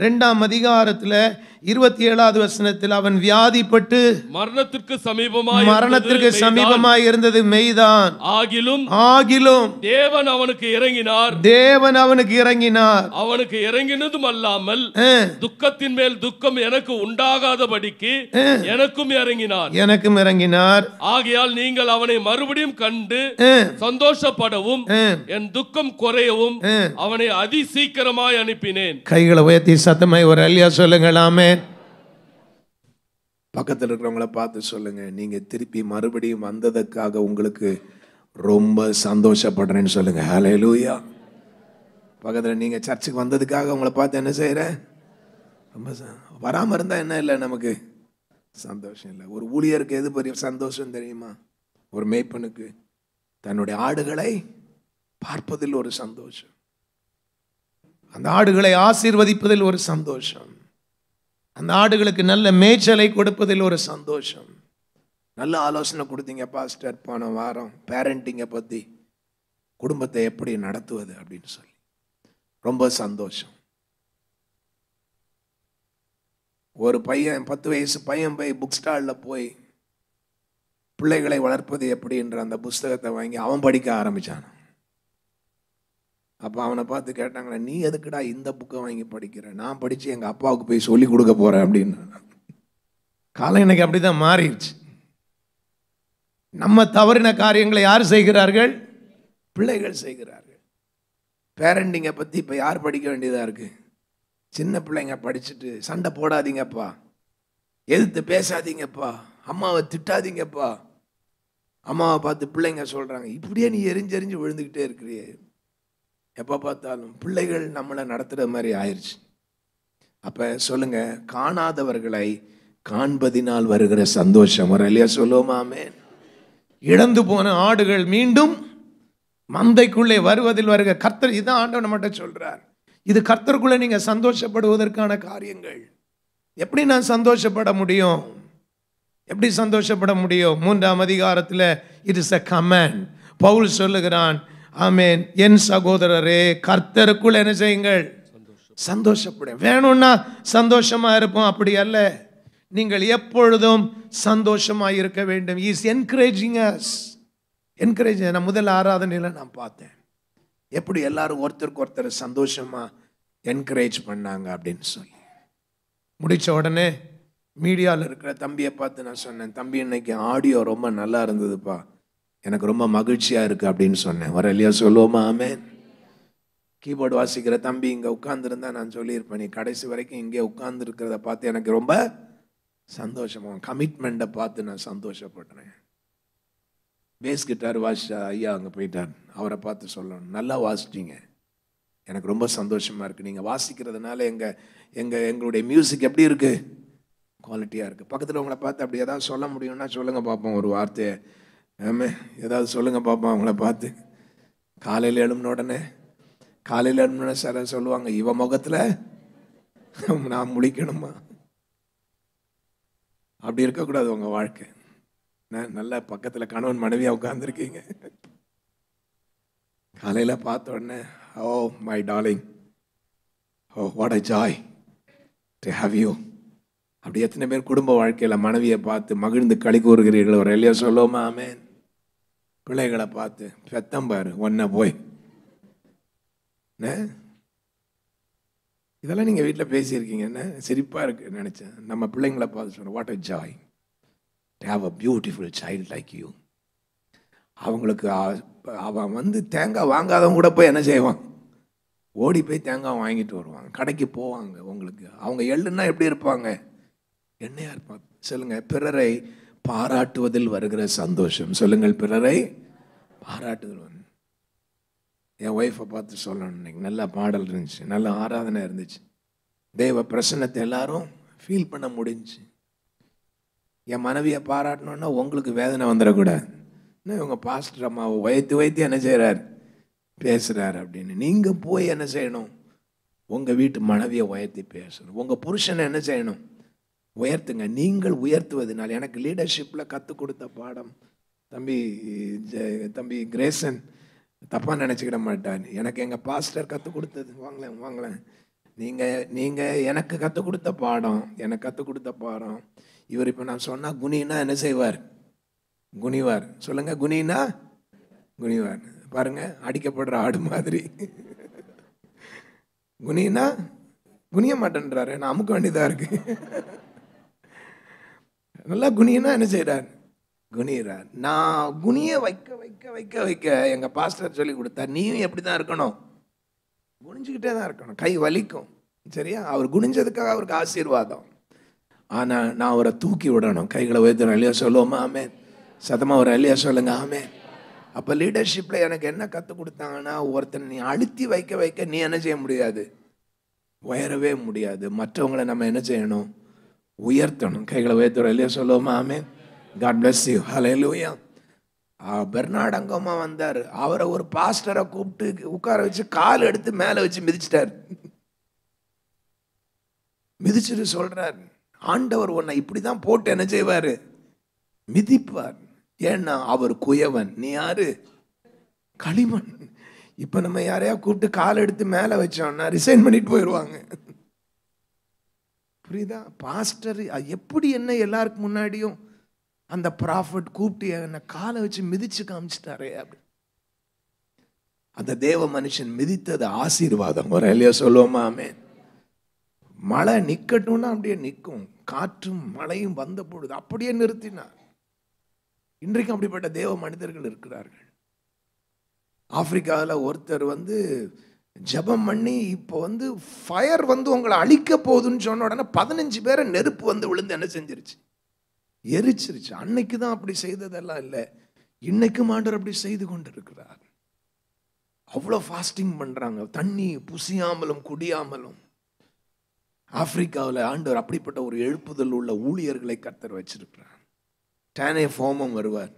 2ஆம் அதிகாரத்தில் 27வது வசனத்தில் அவன் வியாதிப்பட்டு மரணத்திற்கு சமீபமாய் இருந்தது மெய்தான். ஆகிலும் தேவன் அவனுக்கு இறங்கினார். அவனுக்கு இறங்கினதும் அல்லாமல் துக்கத்தின் மேல் துக்கம் எனக்கு உண்டாகாதபடிக்கு எனக்கும் இறங்கினார். ஆகையால் நீங்கள் அவனை மறுபடியும் கண்டு சந்தோஷப்படவும் என் துக்கம் குறையவும் அவனை அதி சீக்கிரமாய் அனுப்பினேன். கைகளை உயர்த்தி சத்தமாய் ஒரு அல்லியா சொல்லுங்களாமே. பக்கத்தில் இருக்கிறவங்கள பார்த்து சொல்லுங்க, நீங்க திருப்பி மறுபடியும் வந்ததுக்காக உங்களுக்கு ரொம்ப சந்தோஷப்படுறேன்னு சொல்லுங்க. ஹல்லேலூயா. பக்கத்தில் நீங்க சர்ச்சுக்கு வந்ததுக்காக உங்களை பார்த்து என்ன செய்யறேன்? ரொம்ப வராமல் இருந்தா என்ன இல்லை, நமக்கு சந்தோஷம் இல்லை. ஒரு ஊழியருக்கு எது பெரிய சந்தோஷம் தெரியுமா? ஒரு மேய்ப்பனுக்கு தன்னுடைய ஆடுகளை பார்ப்பதில் ஒரு சந்தோஷம், அந்த ஆடுகளை ஆசீர்வதிப்பதில் ஒரு சந்தோஷம், அந்த ஆடுகளுக்கு நல்ல மேய்ச்சலை கொடுப்பதில் ஒரு சந்தோஷம். நல்ல ஆலோசனை கொடுத்தீங்க பாஸ்டர் போன வாரம் பேரண்டிங்கை பற்றி, குடும்பத்தை எப்படி நடத்துவது அப்படின்னு சொல்லி ரொம்ப சந்தோஷம். ஒரு பையன் 10 வயசு பையன் போய் புக் ஸ்டாலில் போய் பிள்ளைகளை வளர்ப்பது எப்படின்ற அந்த புஸ்தகத்தை வாங்கி அவன் படிக்க ஆரம்பித்தான். அப்போ அவனை பார்த்து கேட்டாங்களே, நீ எதுக்குடா இந்த புக்கை வாங்கி படிக்கிற? நான் படித்து எங்கள் அப்பாவுக்கு போய் சொல்லி கொடுக்க போகிறேன் அப்படின்னு. காலம் எனக்கு அப்படி தான் மாறிடுச்சு. நம்ம தவறின காரியங்களை யார் செய்கிறார்கள்? பிள்ளைகள் செய்கிறார்கள். பேரண்டிங்கை பற்றி இப்போ யார் படிக்க வேண்டியதாக இருக்குது? சின்ன பிள்ளைங்க படிச்சுட்டு சண்டை போடாதீங்கப்பா, எதிர்த்து பேசாதீங்கப்பா, அம்மாவை திட்டாதீங்கப்பா. அம்மாவை பார்த்து பிள்ளைங்க சொல்கிறாங்க, இப்படியே நீ எரிஞ்செறிஞ்சு விழுந்துக்கிட்டே இருக்கிறியே. எப்போ பார்த்தாலும் பிள்ளைகள் நம்மளை நடத்துகிற மாதிரி ஆயிடுச்சு. அப்போ சொல்லுங்க, காணாதவர்களை காண்பதினால் வருகிற சந்தோஷம் ஒரு இல்லையா? சொல்லுவோமாமே. இழந்து போன ஆடுகள் மீண்டும் மந்தைக்குள்ளே வருவதில் வருகிற கர்த்தர், இதான் ஆண்டவர் நம்மகிட்ட சொல்றார். இது கர்த்தருக்குள்ளே நீங்க சந்தோஷப்படுவதற்கான காரியங்கள். எப்படி நான் சந்தோஷப்பட முடியும்? எப்படி சந்தோஷப்பட முடியும்? 3ஆம் அதிகாரத்தில் it is a command. Paul சொல்லுகிறான், ஆமென், என் சகோதரரே கர்த்தருக்குள் என்ன செய்யுங்கள்? சந்தோஷப்பட. வேணும்னா சந்தோஷமா இருப்போம், அப்படி அல்ல. நீங்கள் எப்பொழுதும் சந்தோஷமாக இருக்க வேண்டும். Is encouraging as. என்கரேஜ். நான் முதல் ஆராதனையில் நான் பார்த்தேன் எப்படி எல்லாரும் ஒருத்தருக்கு ஒருத்தர் சந்தோஷமா என்கரேஜ் பண்ணாங்க அப்படின்னு சொல்லி. முடிச்ச உடனே மீடியாவில் இருக்கிற தம்பியை பார்த்து நான் சொன்னேன், தம்பி இன்னைக்கு ஆடியோ ரொம்ப நல்லா இருந்ததுப்பா, எனக்கு ரொம்ப மகிழ்ச்சியாக இருக்குது அப்படின்னு சொன்னேன். வர இல்லையா? சொல்லுவோமா? ஆமென். கீபோர்டு வாசிக்கிற தம்பி இங்கே உட்கார்ந்துருந்தா நான் சொல்லியிருப்பேன், நீ கடைசி வரைக்கும் இங்கே உட்கார்ந்து இருக்கிறத பார்த்து எனக்கு ரொம்ப சந்தோஷமாக கமிட்மெண்ட்டை பார்த்து நான் சந்தோஷப்படுறேன். பேஸ் கிட்டார் வாசிச்சா ஐயா அங்கே போயிட்டார், அவரை பார்த்து சொல்லணும், நல்லா வாசிச்சிங்க, எனக்கு ரொம்ப சந்தோஷமாக இருக்குது. நீங்கள் வாசிக்கிறதுனால எங்களுடைய மியூசிக் எப்படி இருக்குது? குவாலிட்டியாக இருக்குது. பக்கத்தில் உங்களை பார்த்து அப்படி ஏதாவது சொல்ல முடியும்னா சொல்லுங்கள் பார்ப்போம், ஒரு வார்த்தையை ஏதாவது சொல்லுங்கள் பார்ப்போம் அவங்கள பார்த்து. காலையில் எழும்பின உடனே சார் சொல்லுவாங்க, இவ முகத்தில் நான் முழிக்கணுமா? அப்படி இருக்கக்கூடாது உங்கள் வாழ்க்கை. நல்ல பக்கத்தில் கணவன் மனைவியாக உட்காந்துருக்கீங்க, காலையில் பார்த்த உடனே oh my darling, oh what a joy to have you. அப்படி எத்தனை பேர் குடும்ப வாழ்க்கையில் மனைவியை பார்த்து மகிழ்ந்து களி கூறுகிறீர்கள்? ஒரு இல்லையா சொல்லுவோமா? ஆமென். பிள்ளைகளை பார்த்து பெத்தம்பாரு ஒன்ன போய், இதெல்லாம் நீங்கள் வீட்டில் பேசியிருக்கீங்க, என்ன சிரிப்பாக இருக்கு நினச்சேன். நம்ம பிள்ளைங்களை பார்த்து சொல்கிறோம், what a joy to have a beautiful child like you. அவங்களுக்கு அவன் வந்து தேங்காய் வாங்காதவங்க கூட போய் என்ன செய்வான்? ஓடி போய் தேங்காய் வாங்கிட்டு வருவாங்க, கடைக்கு போவாங்க. உங்களுக்கு அவங்க எள்ளுன்னா எப்படி இருப்பாங்க? எண்ணெயாக இருப்பாங்க. சொல்லுங்கள், பிறரை பாராட்டுவதில் வருகிற சந்தோஷம். சொல்லுங்கள், பிறரை பாராட்டுதல். என் ஒய்ஃபை பார்த்து சொல்லணும், இன்னைக்கு நல்ல பாடல் இருந்துச்சு, நல்ல ஆராதனை இருந்துச்சு, தெய்வ பிரசன்னத்தை எல்லாரும் ஃபீல் பண்ண முடிஞ்சு. என் மனைவியை பாராட்டணுன்னா உங்களுக்கு வேதனை வந்துடக்கூடாது. இன்னும் இவங்க பாஸ்டர் அம்மாவை வைத்து என்ன செய்கிறார்? பேசுகிறார் அப்படின்னு. நீங்கள் போய் என்ன செய்யணும்? உங்கள் வீட்டு மனைவியை உயர்த்தி பேசணும். உங்கள் புருஷனை என்ன செய்யணும்? உயர்த்துங்க. நீங்கள் உயர்த்துவதனால் எனக்கு லீடர்ஷிப்பில் கற்றுக் கொடுத்த பாடம், தம்பி கிரேசன் தப்பாக நினச்சிக்கிட மாட்டார், எனக்கு எங்கள் பாஸ்டர் கற்றுக் கொடுத்தது. வாங்களேன் நீங்கள் எனக்கு கற்றுக் கொடுத்த பாடம், இவர் இப்போ நான் சொன்னால் குனின்னா என்ன செய்வார்? குனிவார். சொல்லுங்கள், குனின்னா குனிவார். பாருங்க, அடிக்கப்படுற ஆடு மாதிரி. குனின்னா குனிய மாட்டேன்றாரு, நான் அமுக்க வேண்டியதாக இருக்கு. நல்லா குனின்னா என்ன செய்கிறார்? குனிறார். நான் குனிய வைக்க எங்கள் பாஸ்டர் சொல்லி கொடுத்தார், நீயும் எப்படி தான் இருக்கணும்? குனிஞ்சுக்கிட்டே தான் இருக்கணும். கை வலிக்கும், சரியா? அவர் குனிஞ்சதுக்காக அவருக்கு ஆசீர்வாதம். ஆனால் நான் அவரை தூக்கி விடணும், கைகளை உயர்த்தணும். இல்லையா சொல்லுவோமா? ஆமென். சத்தமாக ஒரு இல்லையா சொல்லுங்க, ஆமென். அப்போ லீடர்ஷிப்பில் எனக்கு என்ன கற்றுக் கொடுத்தாங்கன்னா, ஒருத்தனை நீ அழுத்தி வைக்க நீ என்ன செய்ய முடியாது? உயரவே முடியாது. மற்றவங்களை நம்ம என்ன செய்யணும்? உயர்த்தணும். கைகளை உயர்த்தணும். இல்லையா சொல்லுவோமா? ஆமென். God bless you. Hallelujah. Bernard Angamma வந்தார், அவரை ஒரு பாஸ்டரை கூப்பிட்டு உட்கார வச்சு கால் எடுத்து மேலே வச்சு மிதிச்சிட்டார். மிதிச்சுட்டு சொல்றார், ஆண்டவர் உன்னை இப்படி தான் போட்டு என்ன செய்வார்? மிதிப்பார். ஏன்னா அவர் குயவன், நீ யாரு? களிமண். இப்போ நம்ம யாரையா கூப்பிட்டு கால் எடுத்து மேலே வச்சோம்னா ரிசைன் பண்ணிட்டு போயிடுவாங்க. புரியுதா? பாஸ்டர் எப்படி என்ன எல்லாருக்கும் முன்னாடியும் அந்த ப்ராஃபட் கூப்பிட்டு என்னை காலை வச்சு மிதிச்சு காமிச்சிட்டாரே அப்படி. அந்த தேவ மனுஷன் மிதித்தது ஆசீர்வாதம். ஒரு இல்லையா சொல்லுவோமா? ஆமென். மழை நிக்கட்டும்னா அப்படியே நிற்கும், காற்றும் மழையும் வந்த பொழுது அப்படியே நிறுத்தினார். இன்றைக்கும் அப்படிப்பட்ட தேவ மனிதர்கள் இருக்கிறார்கள். ஆப்பிரிக்காவில் ஒருத்தர் வந்து ஜெபம் பண்ணி இப்போ வந்து ஃபயர் வந்து உங்களை அழிக்க போகுதுன்னு சொன்ன உடனே 15 பேரை நெருப்பு வந்து விழுந்து என்ன செஞ்சிருச்சு? எரிச்சிருச்சு. அன்னைக்கு தான் அப்படி செய்ததெல்லாம் இல்லை, இன்னைக்கும் ஆண்டவர் அப்படி செய்து கொண்டு இருக்கிறார். அவ்வளோ ஃபாஸ்டிங் பண்ணுறாங்க, தண்ணி புசியாமலும் குடியாமலும். ஆப்பிரிக்காவில் ஆண்டவர் அப்படிப்பட்ட ஒரு எழுப்புதல் உள்ள ஊழியர்களை கர்த்தர் வச்சிருக்கிறார். டேனே ஃபோமம் வருவார்,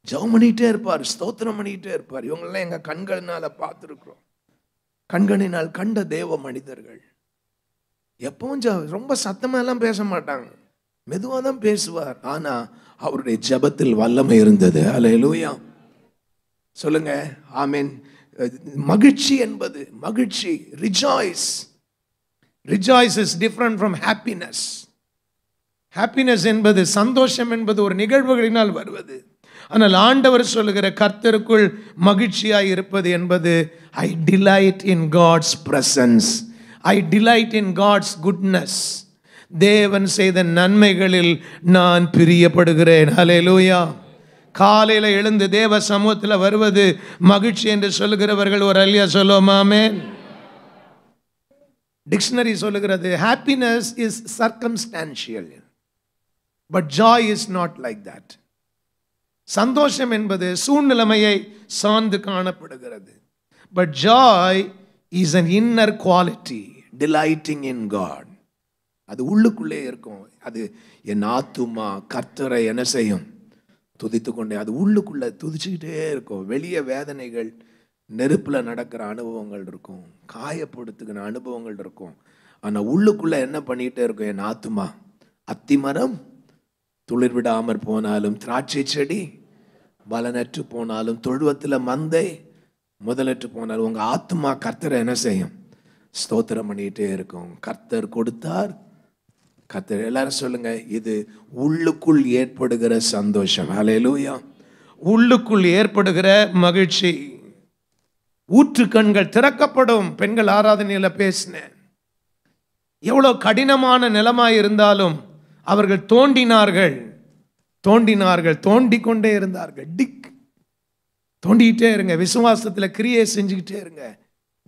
ஜெபம் பண்ணிகிட்டே இருப்பார், ஸ்தோத்திரம் பண்ணிக்கிட்டே இருப்பார். இவங்களெல்லாம் எங்கள் கண்களினால் பார்த்துருக்குறோம். கண்களினால் கண்ட தேவ மனிதர்கள். எப்பவும் ரொம்ப சத்தமெல்லாம் பேச மாட்டாங்க, மெதுவாக தான் பேசுவார். ஆனால் அவருடைய ஜெபத்தில் வல்லமை இருந்தது. அல்லேலூயா சொல்லுங்க, ஆமென். மகிழ்ச்சி என்பது மகிழ்ச்சி, rejoice. Rejoice is different from happiness. Happiness என்பது, சந்தோஷம் என்பது ஒரு நிகழ்வுகளினால் வருவது. ஆனால் ஆண்டவர் சொல்லுகிற கர்த்தருக்குள் மகிழ்ச்சியாய் இருப்பது என்பது, I delight in God's presence, I delight in God's goodness. தேவன் செய்த நன்மைகளில் நான் பிரியப்படுகிறேன். ஹல்லேலூயா. காலையில் எழுந்து தேவ சமூகத்தில் வருவது மகிழ்ச்சி என்று சொல்லுகிறவர்கள் ஒரு அல்லையா சொல்லுவோமா? ஆமென். டிக்ஷனரி சொல்லுகிறது, happiness is circumstantial. But joy is not like that. சந்தோஷம் என்பது சூழ்நிலைமையை சார்ந்து காணப்படுகிறது. But joy is an inner quality, delighting in God. அது உள்ளுக்குள்ளே இருக்கும். அது என் ஆத்துமா கர்த்தரை என்ன செய்யும்? துதித்துக்கொண்டே. அது உள்ளுக்குள்ள துதிச்சுக்கிட்டே இருக்கும். வெளியே வேதனைகள், நெருப்புல நடக்கிற அனுபவங்கள் இருக்கும், காயப்படுத்துகிற அனுபவங்கள் இருக்கும். ஆனால் உள்ளுக்குள்ள என்ன பண்ணிகிட்டே இருக்கும்? என் ஆத்துமா அத்திமரம் துளிர் விடாமற் போனாலும், திராட்சை செடி பலனற்று போனாலும், தொழுவத்தில் மந்தை முதலற்று போனாலும், உங்கள் ஆத்துமா கர்த்தரை என்ன செய்யும்? ஸ்தோத்திரம் பண்ணிகிட்டே இருக்கும். கர்த்தர் கொடுத்தார், கர்த்தர். எல்லாரும் சொல்லுங்க, இது உள்ளுக்குள் ஏற்படுகிற சந்தோஷம். ஹல்லேலூயா. உள்ளுக்குள் ஏற்படுகிற மகிழ்ச்சி. ஊற்று கண்கள் திறக்கப்படும். பெண்கள் ஆராதனையில் பேசினேன். எவ்வளோ கடினமான நிலமாய் இருந்தாலும் அவர்கள் தோண்டினார்கள், தோண்டிக்கொண்டே இருந்தார்கள். தோண்டிக்கிட்டே இருங்க. விசுவாசத்தில் கிரியை செஞ்சுக்கிட்டே இருங்க.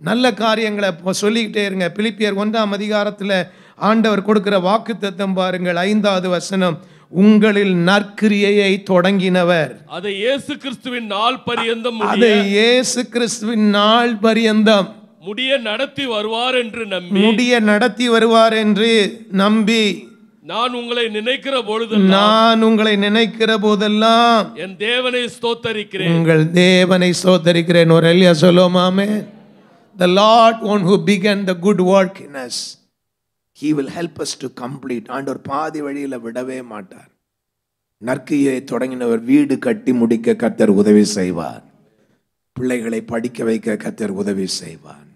நல்ல காரியங்களை சொல்லிக்கிட்டே இருங்க. பிலிப்பியர் 1ஆம் அதிகாரத்தில் ஆண்டவர் கொடுக்கிற வாக்குத்தத்தம் பாருங்கள், 5வது வசனம். உங்களில் நற்கிரியையை தொடங்கினவர் அதை இயேசு கிறிஸ்துவின் நாள் பரியந்தம் முடிய நடத்தி வருவார் என்று நம்பி நான் உங்களை நினைக்கிற போதெல்லாம் என் தேவனை ஸ்தோத்தரிக்கிறேன். உங்கள் தேவனை ஸ்தோத்தரிக்கிறேன். ஒரு அல்லேலூயா சொல்லுவோம். ஆமென். The Lord one who began the good work in us, he will help us to complete. ஆண்டவர் பாதி வழியில விடவே மாட்டார். நற்கிரியை தொடங்கினவர் வீடு கட்டி முடிக்க கர்த்தர் உதவி செய்வார். பிள்ளைகளை படிக்க வைக்க கர்த்தர் உதவி செய்வார்.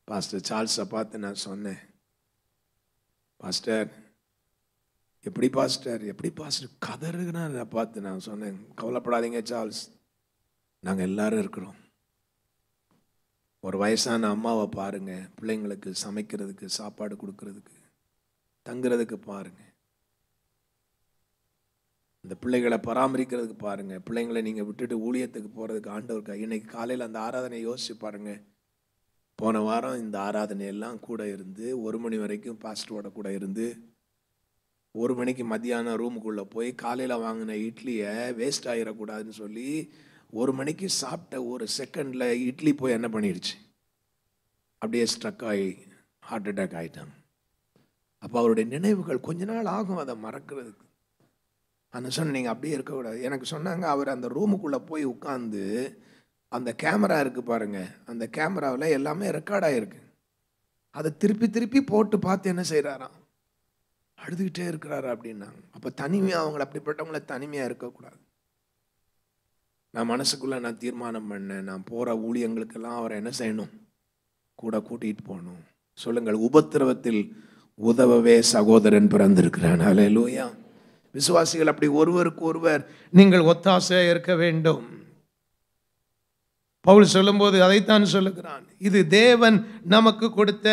பாஸ்டர் சார்ல்ஸை பார்த்து நான் சொன்னேன், பாஸ்டர் எப்படி பாஸ்டர் கதறுகிறார் பார்த்து நான் சொன்னேன், கவலைப்படாதீங்க சார்ல்ஸ், நாங்கள் எல்லாரும் இருக்கிறோம். ஒரு வயசான அம்மாவை பாருங்க, பிள்ளைங்களுக்கு சமைக்கிறதுக்கு, சாப்பாடு கொடுக்கறதுக்கு, தங்குறதுக்கு பாருங்க. இந்த பிள்ளைகளை பராமரிக்கிறதுக்கு பாருங்க. பிள்ளைங்களை நீங்கள் விட்டுட்டு ஊழியத்துக்கு போகிறதுக்கு ஆண்டவருக்கு இன்னைக்கு காலையில் அந்த ஆராதனை யோசிச்சு பாருங்க. போன வாரம் இந்த ஆராதனை எல்லாம் கூட இருந்து 1 மணி வரைக்கும் பாஸ்டரோட கூட இருந்து 1 மணிக்கு மத்தியானம் ரூமுக்குள்ளே போய் காலையில் வாங்கின இட்லியை வேஸ்ட் ஆகிடக்கூடாதுன்னு சொல்லி 1 மணிக்கு சாப்பிட்ட ஒரு செகண்டில் இட்லி போய் என்ன பண்ணிடுச்சு? அப்படியே ஸ்ட்ரக் ஆகி ஹார்ட் அட்டாக் ஆகிட்டாங்க. அப்போ அவருடைய நினைவுகள் கொஞ்ச நாள் ஆகும் அதை மறக்கிறதுக்கு. ஆனால் சொன்ன நீங்கள் அப்படியே இருக்கக்கூடாது. எனக்கு சொன்னாங்க, அவர் அந்த ரூமுக்குள்ளே போய் உட்காந்து அந்த கேமரா இருக்குது பாருங்கள், அந்த கேமராவில் எல்லாமே ரெக்கார்ட் ஆகிருக்கு. அதை திருப்பி போட்டு பார்த்து என்ன செய்கிறாராம்? அழுதுகிட்டே இருக்கிறாரா அப்படின்னாங்க. அப்போ தனிமையாக அவங்கள அப்படிப்பட்டவங்கள தனிமையாக இருக்கக்கூடாது. நான் மனசுக்குள்ளே நான் தீர்மானம் பண்ணேன், நான் போகிற ஊழியங்களுக்கெல்லாம் அவரை என்ன செய்யணும்? கூட கூட்டிகிட்டு போகணும். சொல்லுங்கள், உபத்திரவத்தில் உதவவே சகோதரன் பிறந்திருக்கிறான். ஹல்லேலூயா. விசுவாசிகள் அப்படி ஒருவருக்கு ஒருவர் நீங்கள் ஒத்தாசையாக இருக்க வேண்டும். பவுல் சொல்லும்போது அதைத்தான் சொல்லுகிறான். இது தேவன் நமக்கு கொடுத்த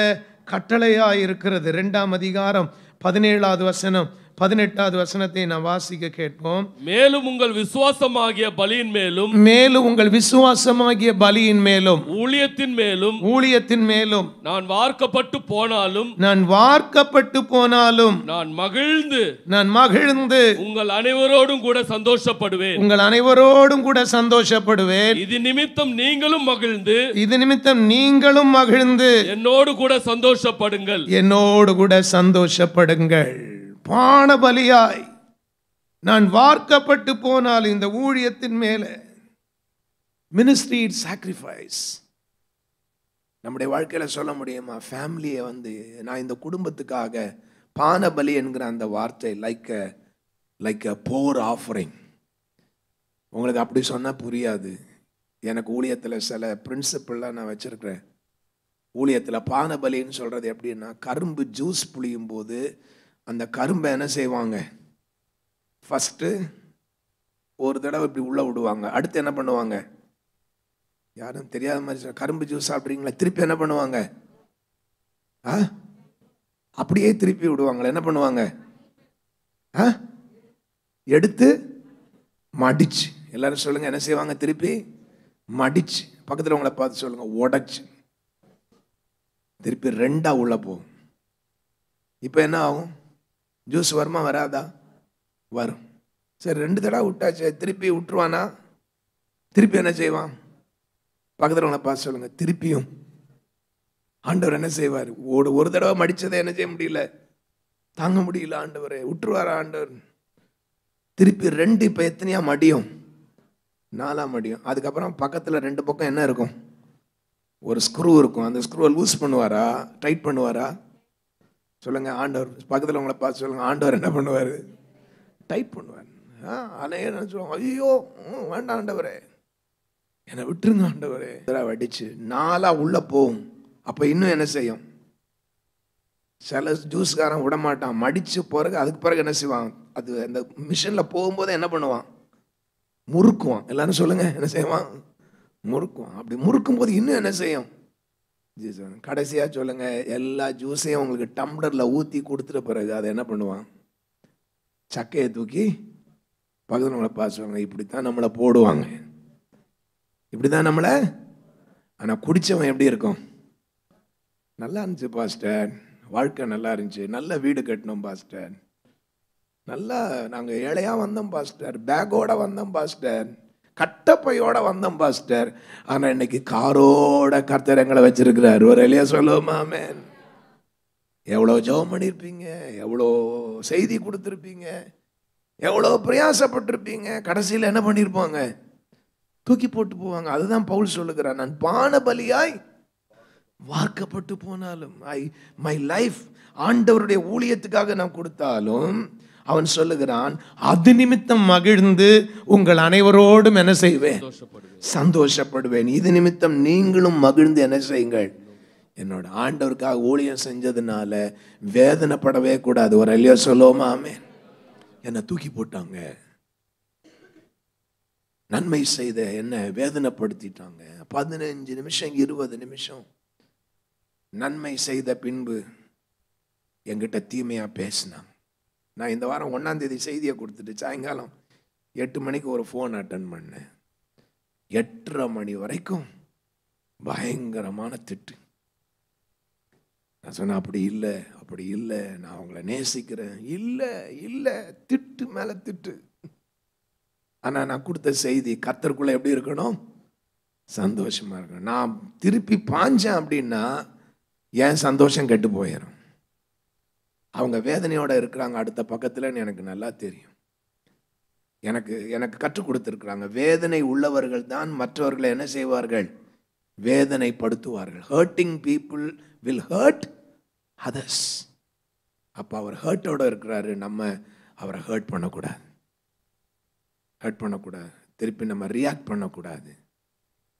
கட்டளையாக இருக்கிறது. 2ஆம் அதிகாரம் 17வது வசனம் 18வது வசனத்தை நான் வாசிக்க கேட்போம். மேலும் உங்கள் விசுவாசமாகிய பலியின் மேலும் ஊழியத்தின் மேலும் நான் வார்க்கப்பட்டு போனாலும் நான் மகிழ்ந்து உங்கள் அனைவரோடும் கூட சந்தோஷப்படுவேன். இது நிமித்தம் நீங்களும் மகிழ்ந்து என்னோடு கூட சந்தோஷப்படுங்கள். பான பலியாய் நான் வார்க்கப்பட்டு போனால் இந்த ஊழியத்தின் மேலே மினிஸ்ட்ரி சாக்ரிஃபைஸ். நம்முடைய வாழ்க்கையில் சொல்ல முடியுமா? ஃபேமிலியை நான் இந்த குடும்பத்துக்காக பான பலி என்கிற அந்த வார்த்தை லைக் அ போர் ஆஃபரிங். உங்களுக்கு அப்படி சொன்னால் புரியாது. எனக்கு ஊழியத்தில் சில பிரின்சிபிள்லாம் நான் வச்சுருக்கிறேன். ஊழியத்தில் பான பலின்னு சொல்கிறது எப்படின்னா, கரும்பு ஜூஸ் புளியும் போது அந்த கரும்பை என்ன செய்வாங்க? ஃபஸ்ட்டு ஒரு தடவை இப்படி உள்ளே விடுவாங்க. அடுத்து என்ன பண்ணுவாங்க? யாரும் தெரியாத மாதிரி கரும்பு ஜூஸ் சாப்பிட்றீங்களா? திருப்பி என்ன பண்ணுவாங்க? அப்படியே திருப்பி விடுவாங்களே. என்ன பண்ணுவாங்க? எடுத்து மடிச்சு. எல்லாரும் சொல்லுங்க, என்ன செய்வாங்க? திருப்பி மடிச்சு. பக்கத்தில் உங்களை பார்த்து சொல்லுங்க, உடைச்சு. திருப்பி 2ஆ உள்ள போகும். இப்போ என்ன ஆகும்? ஜூஸ் வருமா வராதா? வரும். சரி 2 தடவை விட்டாச்சு, திருப்பி விட்டுருவானா? திருப்பி என்ன செய்வான்? பக்கத்தில் உங்களை பார்த்து சொல்லுங்க, திருப்பியும் ஆண்டவர் என்ன செய்வார்? ஒரு தடவை மடிச்சதை என்ன செய்ய முடியல, தாங்க முடியல ஆண்டவரே, விட்டுருவாரா ஆண்டவர்? திருப்பி 2, இப்போ எத்தனையா மடியும்? 4ஆம் மடியும். அதுக்கப்புறம் பக்கத்தில் 2 பக்கம் என்ன இருக்கும்? ஒரு ஸ்க்ரூ இருக்கும். அந்த ஸ்க்ரூவை லூஸ் பண்ணுவாரா, டைட் பண்ணுவாரா? சொல்லுங்க. ஆண்டவர் பக்கத்தில் உங்களை பார்த்து சொல்லுங்க, ஆண்டவர் என்ன பண்ணுவார்? டைட் பண்ணுவார். ஆனால் என்ன சொல்லுவாங்க, ஐயோ வேண்டாம் ஆண்டவரே, என்னை விட்டுருங்க ஆண்டவரே. வடிச்சு 4ஆ உள்ள போகும். அப்போ இன்னும் என்ன செய்யும்? சில ஜூஸ்காரன் விட மாட்டான், மடிச்சு பிறகு அதுக்கு பிறகு என்ன செய்வான்? அது அந்த மிஷினில் போகும்போது என்ன பண்ணுவான்? முறுக்குவான். எல்லாரும் சொல்லுங்க, என்ன செய்வான்? முறுக்குவான். அப்படி முறுக்கும் போது இன்னும் என்ன செய்யும்? கடைசியா சொல்லுங்க, எல்லா ஜூஸையும் உங்களுக்கு டம்ளர்ல ஊற்றி கொடுத்துட்ட பிறகு அதை என்ன பண்ணுவான்? சக்கையை தூக்கி பக்கத்தில் நம்மளை பார்த்துவாங்க. இப்படித்தான் நம்மளை போடுவாங்க, இப்படிதான் நம்மளை. ஆனால் குடித்தவன் எப்படி இருக்கும்? நல்லா இருந்துச்சு பாஸ்டர், வாழ்க்கை நல்லா இருந்துச்சு, நல்ல வீடு கட்டினோம் பாஸ்டர், நல்லா நாங்கள் ஏழையாக வந்தோம் பாஸ்டர், பேக்கோட வந்தோம் பாஸ்டர், கட்டப்பையோட வந்தோம் பாஸ்டர், ஆனால் இன்னைக்கு காரோட கர்த்தர் எங்களை வச்சிருக்கிறார். ஒரு எளிய சொல்லுவோமா? ஆமென். எவ்வளோ ஜெபம் பண்ணியிருப்பீங்க, எவ்வளோ செய்தி கொடுத்துருப்பீங்க, எவ்வளோ பிரயாசப்பட்டிருப்பீங்க, கடைசியில் என்ன பண்ணியிருப்பாங்க? தூக்கி போட்டு போவாங்க. அதுதான் பவுல் சொல்லுகிறார், நான் பான பலியாய் வார்க்கப்பட்டு போனாலும், மை லைஃப் ஆண்டவருடைய ஊழியத்துக்காக நான் கொடுத்தாலும், அவன் சொல்லுகிறான், அது நிமித்தம் மகிழ்ந்து உங்கள் அனைவரோடும் என்ன செய்வேன்? சந்தோஷப்படுவேன். இது நிமித்தம் நீங்களும் மகிழ்ந்து என்ன செய்யுங்கள்? என்னோட ஆண்டவருக்காக ஊழியம் செஞ்சதுனால வேதனைப்படவே கூடாது. ஒரு இல்லையோ சொல்லுவோமா? ஆமென். என்னை தூக்கி போட்டாங்க, நன்மை செய்த என்ன வேதனைப்படுத்திட்டாங்க. 15 நிமிஷம் 20 நிமிஷம் நன்மை செய்த பின்பு என்கிட்ட தீமையா பேசினாங்க. நான் இந்த வாரம் 1ஆம் தேதி செய்தியை கொடுத்துட்டு சாயங்காலம் 8 மணிக்கு ஒரு ஃபோன் அட்டன் பண்ணேன். 8:30 மணி வரைக்கும் பயங்கரமான திட்டு. நான் சொன்னேன், அப்படி இல்லை, அப்படி இல்லை, நான் அவங்கள நேசிக்கிறேன். இல்லை இல்லை, திட்டு மேலே திட்டு. ஆனால் நான் கொடுத்த செய்தி கர்த்தருக்குள்ள எப்படி இருக்கணும்? சந்தோஷமா இருக்கணும். நான் திருப்பி பாஞ்சேன் அப்படின்னா என் சந்தோஷம் கெட்டு போயிடும். அவங்க வேதனையோட இருக்கிறாங்க அடுத்த பக்கத்தில், எனக்கு நல்லா தெரியும். எனக்கு கற்றுக் கொடுத்துருக்குறாங்க, வேதனை உள்ளவர்கள் தான் மற்றவர்களை என்ன செய்வார்கள்? வேதனைப்படுத்துவார்கள். Hurting people will hurt others. அப்போ அவர் ஹர்ட்டோட இருக்கிறாரு, நம்ம அவரை ஹர்ட் பண்ணக்கூடாது, திருப்பி நம்ம ரியாக்ட் பண்ணக்கூடாது,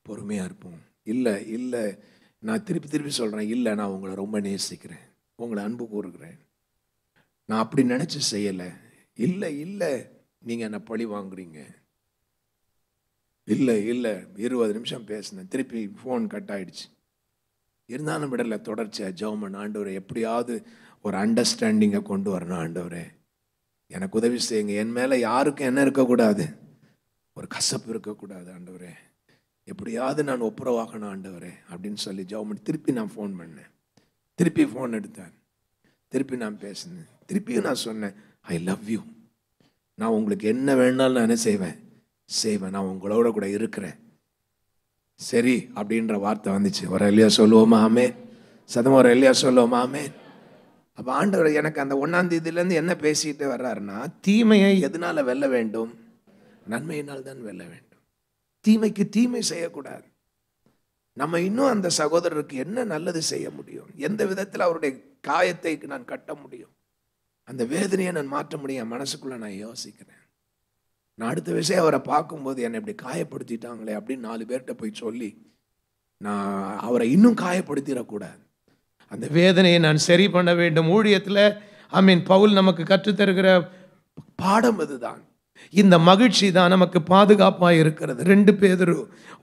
பொறுமையாக இருப்போம். இல்லை இல்லை, நான் திருப்பி சொல்கிறேன், இல்லை நான் உங்களை ரொம்ப நேசிக்கிறேன், உங்களை அன்பு கூறுகிறேன், நான் அப்படி நினச்சி செய்யலை. இல்லை இல்லை, நீங்கள் என்னை பழி வாங்குறீங்க. இல்லை இல்லை, 20 நிமிஷம் பேசினேன், திருப்பி ஃபோன் கட் ஆகிடுச்சு. இருந்தாலும் விடலை, தொடர்ச்சியாக ஜெபம் பண்ண, ஆண்டவரே எப்படியாவது ஒரு அண்டர்ஸ்டாண்டிங்கை கொண்டு வரணும், ஆண்டவரே எனக்கு உதவி செய்யுங்க, என் மேலே யாருக்கும் என்ன இருக்கக்கூடாது? ஒரு கசப்பு இருக்கக்கூடாது ஆண்டவரே, எப்படியாவது நான் ஒப்புரவாகணும் ஆண்டவரே அப்படின்னு சொல்லி ஜெபம் பண்ணி திருப்பி நான் ஃபோன் பண்ணேன். திருப்பி ஃபோன் எடுத்தேன், திருப்பி நான் பேசினேன், திருப்பியும் நான் சொன்னேன், ஐ லவ் யூ, நான் உங்களுக்கு என்ன வேணாலும் நான் என்ன செய்வேன், நான் உங்களோட கூட இருக்கிறேன், சரி அப்படின்ற வார்த்தை வந்துச்சு. ஒரு இல்லையா சொல்லுவோமா? ஆமென். சதம் ஒரு இல்லையா சொல்லுவோமா? ஆமென். அப்போ ஆண்டவர் எனக்கு அந்த 1ஆம் தேதியிலேருந்து என்ன பேசிட்டு வர்றாருன்னா, தீமையை எதனால வெல்ல வேண்டும்? நன்மையினால் தான் வெல்ல வேண்டும். தீமைக்கு தீமை செய்யக்கூடாது. நம்ம இன்னும் அந்த சகோதரருக்கு என்ன நல்லது செய்ய முடியும்? எந்த விதத்தில் அவருடைய காயத்தை நான் கட்ட முடியும்? அந்த வேதனையை நான் மாற்ற முடியும். மனசுக்குள்ள நான் யோசிக்கிறேன், நான் அடுத்த விஷயம் அவரை பார்க்கும்போது என்னை இப்படி காயப்படுத்திட்டாங்களே அப்படின்னு 4 பேர்கிட்ட போய் சொல்லி நான் அவரை இன்னும் காயப்படுத்திடக்கூடாது. அந்த வேதனையை நான் சரி பண்ண வேண்டும். ஊழியத்தில் பவுல் நமக்கு கற்றுத்தருகிற பாடம் அதுதான். இந்த மகிழ்ச்சி தான் நமக்கு பாதுகாப்பாக இருக்கிறது. 2 பேதுரு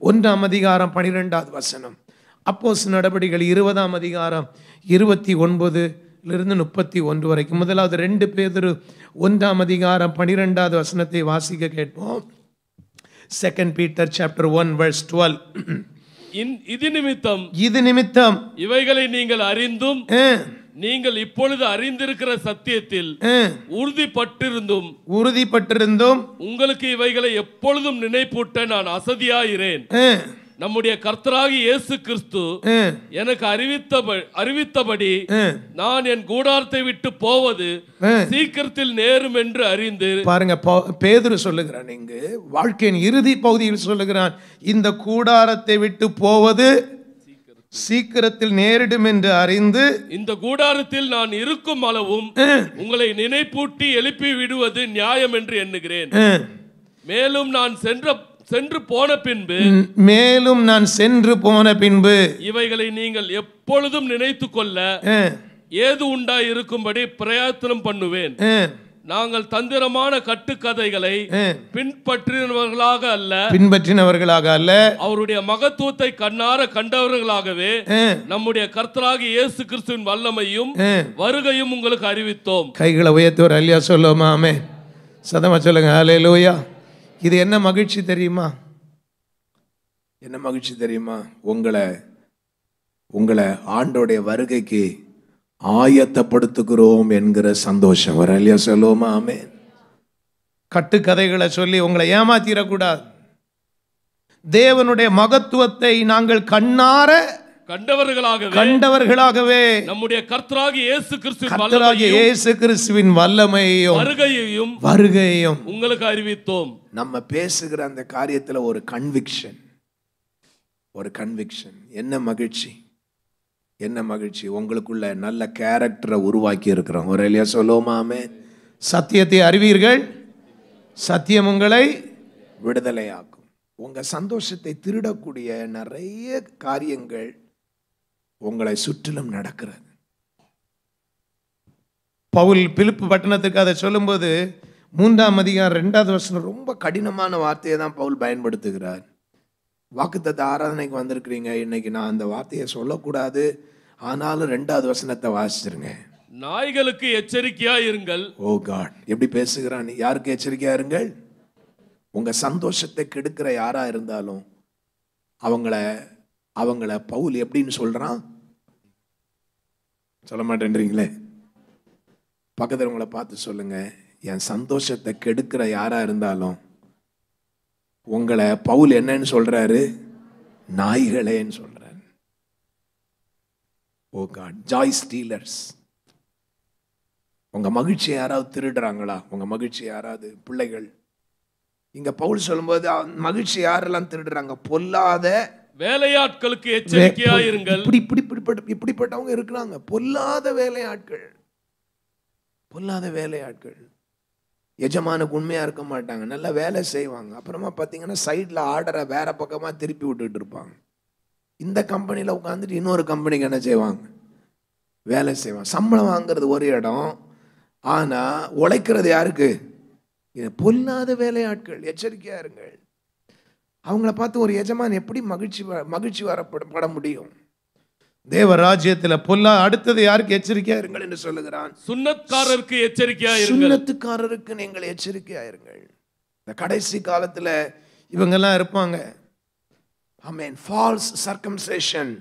1ஆம் அதிகாரம் 12வது வசனம், அப்போஸ்தலர் நடபடிகள் 20ஆம் அதிகாரம் 29லிருந்து 31 வரைக்கும். முதலாவது 2 பேதுரு 1ஆம் அதிகாரம் 12வது வசனத்தை வாசிக்க கேட்போம். 2 Peter chapter 1 verse 12. இது நிமித்தம் இவைகளை நீங்கள் அறிந்தும் நீங்கள் இப்பொழுது அறிந்திருக்கிற சத்தியத்தில் உறுதிப்பட்டிருந்தும் உங்களுக்கு இவைகளை எப்பொழுதும் நினைப்பூட்ட நான் அசதியாயிரேன். நம்முடைய கர்த்தராகிய இயேசு கிறிஸ்து எனக்கு அறிவித்தபடி நான் என் கூடாரத்தை விட்டு போவது சீக்கிரத்தில் நேரும் என்று அறிந்து. பாருங்க, பேதுரு சொல்லுகிறான், இங்கு வாழ்க்கையின் இறுதி பகுதியில் சொல்லுகிறான், இந்த கூடாரத்தை விட்டு போவது சீக்கிரத்தில் நேரிடும் என்று அறிந்து இந்த கூடாரத்தில் நான் இருக்கும் அளவும் உங்களை நினைப்பூட்டி எழுப்பி விடுவது நியாயம் என்று எண்ணுகிறேன். மேலும் நான் சென்று போன பின்பு இவைகளை நீங்கள் எப்பொழுதும் நினைத்து கொள்ள ஏது உண்டாய் இருக்கும்படி பிரயத்தனம் பண்ணுவேன். நாங்கள் தந்திரமான கட்டுக்கதைகளை பின்பற்றினவர்களாக அல்ல, அவருடைய மகத்துவத்தை கண்ணார கண்டவர்களாகவே நம்முடைய கர்த்தராகிய இயேசு கிறிஸ்துவின் வல்லமையும் வருகையும் உங்களுக்கு அறிவித்தோம். கைகளை உயர்த்துவர் அல்லையா சொல்லுவோமா? ஆமென். சத்தமா சொல்லுங்க ஹல்லேலூயா. இது என்ன மகிழ்ச்சி தெரியுமா? என்ன மகிழ்ச்சி தெரியுமா? உங்களை ஆண்டோடைய வருகைக்கு ஆயத்தப்படுத்துகிறோம் என்கிற சந்தோஷம். ஒரு அல்லையா சொல்லுவோமா? ஆமென். கட்டுக்கதைகளை சொல்லி உங்களை ஏமாத்திடக்கூடாது. தேவனுடைய மகத்துவத்தை நாங்கள் கண்ணார கண்டவர்களாகவே நம்முடைய கர்த்தராகிய இயேசு கிறிஸ்துவின் வல்லமையையும் வருகையையும் உங்களுக்கு அறிவித்தோம். நம்ம பேசுகிற அந்த காரியத்துல ஒரு கன்விக்ஷன். என்ன மகிழ்ச்சி, என்ன மகிழ்ச்சி. உங்களுக்குள்ள நல்ல கேரக்டரை உருவாக்கி இருக்கிறோம். ஒரு இல்லையா சொல்லுவோமாமே? சத்தியத்தை அறிவீர்கள், சத்தியம் உங்களை விடுதலையாக்கும். உங்க சந்தோஷத்தை திருடக்கூடிய நிறைய காரியங்கள் உங்களை சுற்றிலும் நடக்கிறது. பவுல் பிலிப்பு பட்டணத்துக்கு அதை சொல்லும்போது 3ஆம் அதிகாரம் 2வது வசனம் ரொம்ப கடினமான வார்த்தையை தான் பவுல் பயன்படுத்துகிறார். வாக்குத்தத்த ஆராதனைக்கு வந்திருக்கிறீங்க, இன்னைக்கு நான் அந்த வார்த்தையை சொல்லக்கூடாது, ஆனாலும் 2வது வசனத்தை வாசிச்சிருங்க. நாய்களுக்கு எச்சரிக்கையா இருங்கள். ஓ காட், எப்படி பேசுகிறான்! யாருக்கு எச்சரிக்கையா இருங்கள்? உங்க சந்தோஷத்தை கெடுக்கிற யாரா இருந்தாலும் அவங்கள பவுல் எப்படின்னு சொல்றான்? சொல்ல மாட்டேன்றீங்களே. பக்கத்துல உங்களை பார்த்து சொல்லுங்க, என் சந்தோஷத்தை கெடுக்கிற யாரா இருந்தாலும் உங்களை பவுல் என்னன்னு சொல்றாரு? நாய்களேன்னு சொல்றாரு. ஓ காட், ஜாய் ஸ்டீலர்ஸ். உங்க மகிழ்ச்சி யாராவது திருடுறாங்களா? உங்க மகிழ்ச்சி யாராவது பிள்ளைகள்? இங்க பவுல் சொல்லும்போது மகிழ்ச்சி யாரெல்லாம் திருடுறாங்க? பொல்லாத வேலையாட்களுக்கு எச்சரிக்கையா இருங்கள். இப்படிப்பட்டவங்க இருக்கிறாங்க. பொல்லாத வேலையாட்கள் எஜமானுக்கு உண்மையா இருக்க மாட்டாங்க, நல்லா வேலை செய்வாங்க. அப்புறமா பார்த்தீங்கன்னா சைட்ல ஆர்டரை வேற பக்கமா திருப்பி விட்டுட்டு இருப்பாங்க. இந்த கம்பெனியில் உட்காந்துட்டு இன்னொரு கம்பெனிக்கு என்ன செய்வாங்க? வேலை செய்வாங்க. சம்பளம் வாங்குறது ஒரு இடம், ஆனா உழைக்கிறது யாருக்கு? பொல்லாத வேலையாட்கள். எச்சரிக்கையா இருங்கள். அவங்கள பார்த்து ஒரு எஜமான் எப்படி மகிழ்ச்சி வரப்பட முடியும்? தேவ ராஜ்யத்தில் அடுத்தது யாருக்கு எச்சரிக்கையா இருங்கள் என்று சொல்லுகிறான்? சுன்னத்காரருக்கு எச்சரிக்கையா இருங்கள். சுன்னத்துக்காரருக்கு நீங்கள் எச்சரிக்கையா இருங்கள். இந்த கடைசி காலத்துல இவங்கெல்லாம் இருப்பாங்க. ஆமென். False circumcision,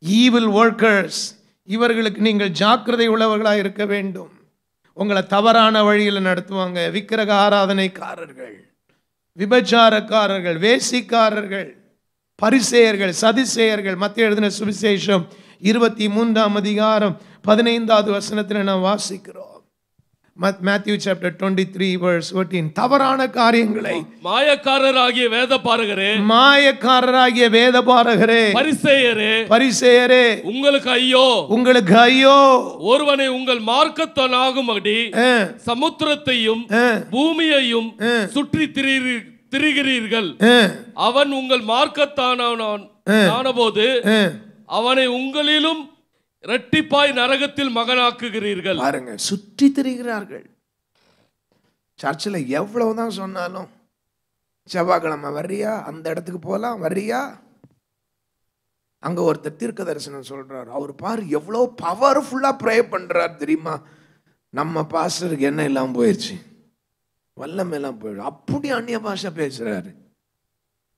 evil workers. இவர்களுக்கு நீங்கள் ஜாக்கிரதை உள்ளவர்களாக இருக்க வேண்டும். உங்களை தவறான வழியில் நடத்துவாங்க. விக்கிரக ஆராதனைக்காரர்கள், விபச்சாரக்காரர்கள், வேசிக்காரர்கள், பரிசேயர்கள், சதிசேயர்கள். மத்தேயு எழுதின சுவிசேஷம் 23ஆம் அதிகாரம் 15வது வசனத்தில் நாம் வாசிக்கிறோம். Matthew chapter 23 verse 14. தவறான காரியங்களை மாயக்காரராகிய வேதபாரகரே, பரிசேயரே, உங்களுக்கு ஐயோ, ஒருவனை உங்கள் மார்க்கத்தானாகும்படி சமுத்திரத்தையும் பூமியையும் சுற்றி திரிகிறீர்கள். அவன் உங்கள் மார்க்கத்தானபோது அவனை உங்களிலும் இரட்டிப்பாய் நரகத்தில் மகனாக்குகிறீர்கள். பாருங்க, சுற்றி திரிகிறார்கள். சர்ச்சில் எவ்வளவுதான் சொன்னாலும், செவ்வாய்க்கிழமை வர்றியா, அந்த இடத்துக்கு போலாம், வர்றியா? அங்க ஒருத்தர் தீர்க்க தரிசனம் சொல்றாரு. அவர் பாரு எவ்வளவு பவர்ஃபுல்லா ப்ரே பண்றாரு தெரியுமா? நம்ம பாஸ்டருக்கு என்ன எல்லாம் போயிடுச்சு, வல்லம் எல்லாம் போயிடும். அப்படி அந்நிய பாஷை பேசுறாரு,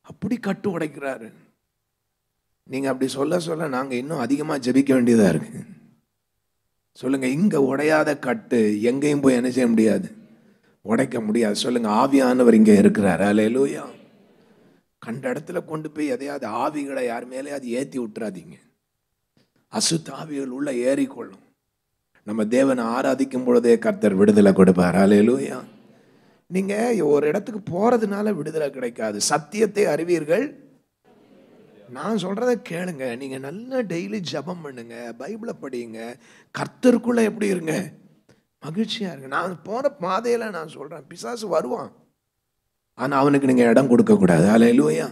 அப்படி கட்டு உடைக்கிறாரு. நீங்க அப்படி சொல்ல நாங்க இன்னும் அதிகமா ஜெபிக்க வேண்டியதா இருக்கு. சொல்லுங்க, இங்க உடையாத கட்டு எங்கேயும் போய் என்ன செய்ய முடியாது, உடைக்க முடியாது. சொல்லுங்க, ஆவியானவர் இங்க இருக்கிறார். அல்லேலூயா. கண்ட இடத்துல கொண்டு போய் எதையாவது ஆவிகளை யார் மேலேயாவது ஏற்றி விட்டுறாதீங்க. அசுத்த ஆவிகள் உள்ள ஏறிக்கொள்ளும். நம்ம தேவனை ஆராதிக்கும் பொழுதே கர்த்தர் விடுதலை கொடுப்பார். அல்லேலூயா. நீங்க ஒரு இடத்துக்கு போறதுனால விடுதலை கிடைக்காது. சத்தியத்தை அறிவீர்கள். நான் சொல்றதை கேளுங்க. நீங்க நல்லா டெய்லி ஜெபம் பண்ணுங்க, பைபிளை படிங்க, கர்த்தருக்குள்ள எப்படி இருங்க, மகிழ்ச்சியா இருங்க. நான் போற பாதையில நான் சொல்றேன், பிசாசு வருவான், ஆனா அவனுக்கு நீங்க இடம் கொடுக்க கூடாது. அல்லேலூயா.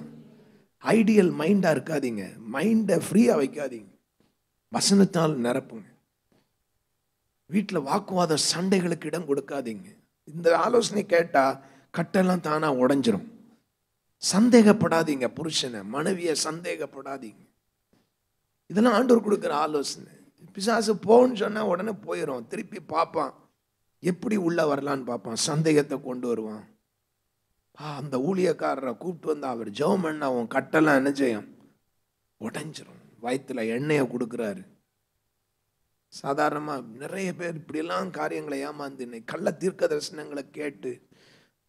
ஐடியல் மைண்டா இருக்காதீங்க, மைண்டை ஃப்ரீயா வைக்காதீங்க, வசனத்தால் நிரப்புங்க. வீட்டில் வாக்குவாத சண்டைகளுக்கு இடம் கொடுக்காதீங்க. இந்த ஆலோசனை கேட்டா கட்டெல்லாம் தானா உடைஞ்சிரும். சந்தேகப்படாதீங்க, புருஷனை மனைவியை சந்தேகப்படாதீங்க. இதெல்லாம் ஆண்டவர் கொடுக்குற ஆலோசனை. பிசாசு போன்னு சொன்னா உடனே போயிடும், திருப்பி பார்ப்பான், எப்படி உள்ள வரலான்னு பார்ப்பான், சந்தேகத்தை கொண்டு வருவான். அந்த ஊழியக்காரரை கூப்பிட்டு வந்து அவர் ஜெபம் பண்ண அவன் கட்டெல்லாம் என்ன செய்யும், உடைஞ்சிரும். வயிற்றுல எண்ணெயை கொடுக்குறாரு. சாதாரணமாக நிறைய பேர் இப்படியெல்லாம் காரியங்களை ஏமாந்து இன்னைக்கு கள்ள தீர்க்க தரிசனங்களை கேட்டு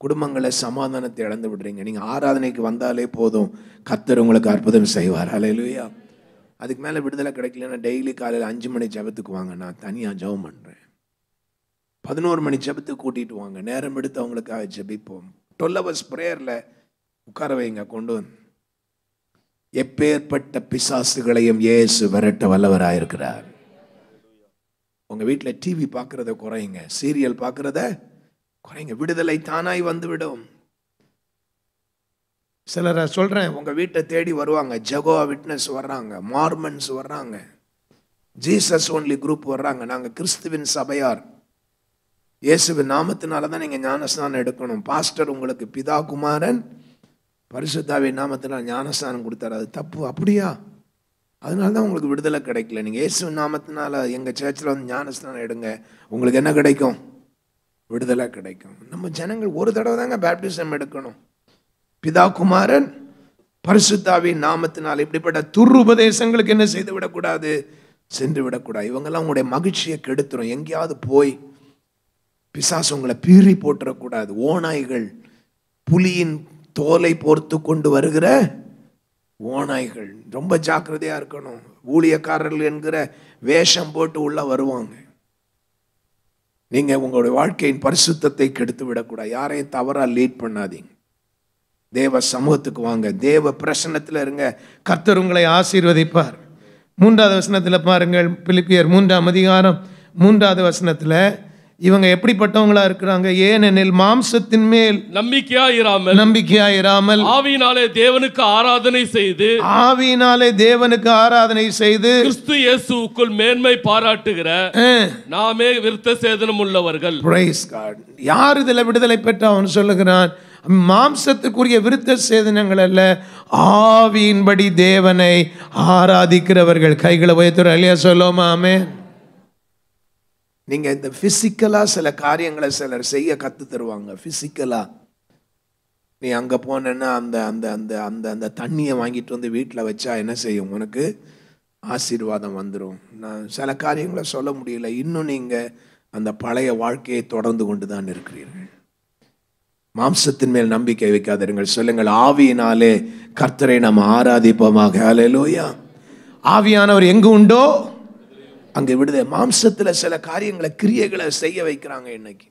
குடும்பங்களை சமாதானத்தை இழந்து விடுறீங்க. நீங்கள் ஆராதனைக்கு வந்தாலே போதும், கர்த்தர் உங்களுக்கு அற்புதம் செய்வார். அல்லேலூயா. அதுக்கு மேலே விடுதலை கிடைக்கலன்னா டெய்லி காலையில் 5 மணி ஜெபத்துக்கு வாங்க, நான் தனியாக ஜெபம் பண்ணுறேன். 11 மணி ஜெபத்துக்கு கூட்டிகிட்டு வாங்க, நேரம் எடுத்து அவங்களுக்காக ஜெபிப்போம். 12 hours ப்ரேயரில் உட்கார வைங்க, கொண்டு வந்து. எப்பேற்பட்ட பிசாசுகளையும் இயேசு விரட்ட வல்லவராயிருக்கிறார். உங்கள் வீட்டில் டிவி பார்க்குறத குறையுங்க, சீரியல் பார்க்குறத குறைங்க, விடுதலை தானாய் வந்துவிடும். சிலரை சொல்கிறேன், உங்கள் வீட்டை தேடி வருவாங்க, ஜெகோவா விட்னஸ் வர்றாங்க, மார்மன்ஸ் வர்றாங்க, ஜீசஸ் ஒன்லி குரூப் வர்றாங்க. நாங்கள் கிறிஸ்துவின் சபையார், இயேசுவின் நாமத்தினால தான் நீங்கள் ஞானஸ்நானம் எடுக்கணும். பாஸ்டர் உங்களுக்கு பிதா குமாரன் பரிசுத்தாவின் நாமத்தினால் ஞானஸ்நானம் கொடுத்தாரு, அது தப்பு. அப்படியா? அதனால தான் உங்களுக்கு விடுதலை கிடைக்கல. நீங்கள் இயேசுவின் நாமத்தினால எங்கள் சர்ச்சில் வந்து ஞானஸ்நானம் எடுங்க, உங்களுக்கு என்ன கிடைக்கும்? விடுதலை கிடைக்கும். நம்ம ஜனங்கள் ஒரு தடவை தாங்க பேப்டிசம் எடுக்கணும். பிதா குமாரன் பரிசுத்தாவின் நாமத்தினால் இப்படிப்பட்ட துருபதேசங்களுக்கு என்ன செய்து விடக்கூடாது, சென்று விடக்கூடாது. இவங்கெல்லாம் உங்களுடைய மகிழ்ச்சியை கெடுத்துரும். எங்கேயாவது போய் பிசாசு உங்களை பீறி போட்டுறக்கூடாது. ஓநாய்கள், புலியின் தோலை போர்த்து கொண்டு வருகிற ஓநாய்கள், ரொம்ப ஜாக்கிரதையா இருக்கணும். ஊழியக்காரர்கள் என்கிற வேஷம் போட்டு உள்ள வருவாங்க. நீங்க உங்களுடைய வாழ்க்கையின் பரிசுத்தத்தை கெடுத்து விடக்கூடாது. யாரையும் தவறா லீட் பண்ணாதீங்க. தேவ சமூகத்துக்கு வாங்க, தேவ பிரசன்னத்தில் இருங்க, கர்த்தர் உங்களை ஆசீர்வதிப்பார். 3வது வசனத்தில் பாருங்கள், பிலிப்பியர் 3ஆம் அதிகாரம் 3வது வசனத்தில் இவங்க எப்படிப்பட்டவங்களா இருக்கிறாங்க? ஏனெனில் மாம்சத்தின் மேல் நம்பிக்கையாயிராமல் ஆவியினாலே தேவனுக்கு ஆராதனை செய்து கிறிஸ்து இயேசுவுக்குள் மேன்மை பாராட்டுகிற நாமே விருத்த சேதனம் உள்ளவர்கள். Praise God. யார் இதில் விடுதலை பெற்ற அவன் சொல்லுகிறான், மாம்சத்துக்குரிய விருத்த சேதனங்கள் அல்ல, ஆவியின்படி தேவனை ஆராதிக்கிறவர்கள். கைகளை உயர்த்துற இல்லையா? சொல்லுவோமா? ஆமென். நீங்க இந்த பிசிக்கலா சில காரியங்களை சிலர் செய்ய கத்து தருவாங்க. பிசிக்கலா நீ அங்க போனேன்னா அந்த அந்த அந்த அந்த அந்த தண்ணியை வாங்கிட்டு வந்து வீட்டில் வச்சா என்ன செய்யும், உனக்கு ஆசீர்வாதம் வந்துடும். நான் சில காரியங்களை சொல்ல முடியல. இன்னும் நீங்க அந்த பழைய வாழ்க்கையை தொடர்ந்து கொண்டு தான் இருக்கிறீர்கள். மாம்சத்தின் மேல் நம்பிக்கை வைக்காதீர்கள். சொல்லுங்கள், ஆவியினாலே கர்த்தரை நாம் ஆராதிப்போமாக. அல்லேலூயா. ஆவியானவர் எங்கு உண்டோ அங்கே விடுதலை. மாம்சத்தில் சில காரியங்களை, கிரியைகளை செய்ய வைக்கிறாங்க இன்னைக்கு.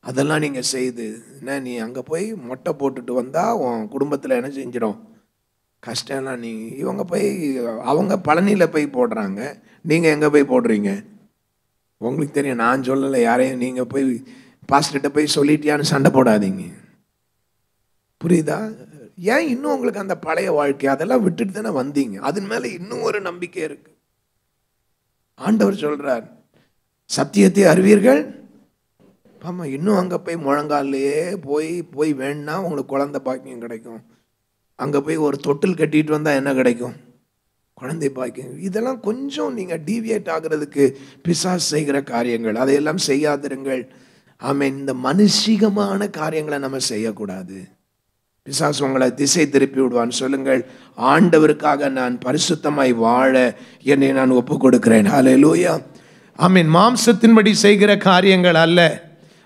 அதெல்லாம் நீங்கள் செய்து என்ன, நீ அங்கே போய் மொட்டை போட்டுட்டு வந்தால் உன் குடும்பத்தில் என்ன செஞ்சிடும், கஷ்டம்லாம். நீ இவங்க போய் அவங்க பழனியில் போய் போடுறாங்க, நீங்கள் எங்கே போய் போடுறீங்க? உங்களுக்கு தெரியும், நான் சொல்லலை யாரையும். நீங்கள் போய் பாஸ்டர்கிட்ட போய் சொல்லிட்டியான்னு சண்டை போடாதீங்க. புரியுதா? ஏன் இன்னும் உங்களுக்கு அந்த பழைய வாழ்க்கை அதெல்லாம் விட்டுட்டு தானே வந்தீங்க. அதன் மேலே இன்னும் ஒரு நம்பிக்கை இருக்கு. ஆண்டவர் சொல்றார், சத்தியத்தை அறிவீர்கள். ஆமா, இன்னும் அங்கே போய் முழங்காலையே போய் வேணும்னா உங்களுக்கு குழந்தை பாக்கியம் கிடைக்கும். அங்கே போய் ஒரு தொட்டில் கட்டிட்டு வந்தால் என்ன கிடைக்கும்? குழந்தை பாக்கியம். இதெல்லாம் கொஞ்சம் நீங்கள் டீவியேட் ஆகிறதுக்கு பிசாசு செய்கிற காரியங்கள், அதையெல்லாம் செய்யாதிருங்கள். ஆமென். இந்த மனுஷிகமான காரியங்களை நம்ம செய்யக்கூடாது. பிசாசு உங்களை திசை திருப்பி விடுவான்னு. சொல்லுங்கள், ஆண்டவருக்காக நான் பரிசுத்தமாய் வாழ என்னை நான் ஒப்பு கொடுக்கிறேன். ஹல்லேலூயா. ஆமீன். மாம்சத்தின்படி செய்கிற காரியங்கள் அல்ல,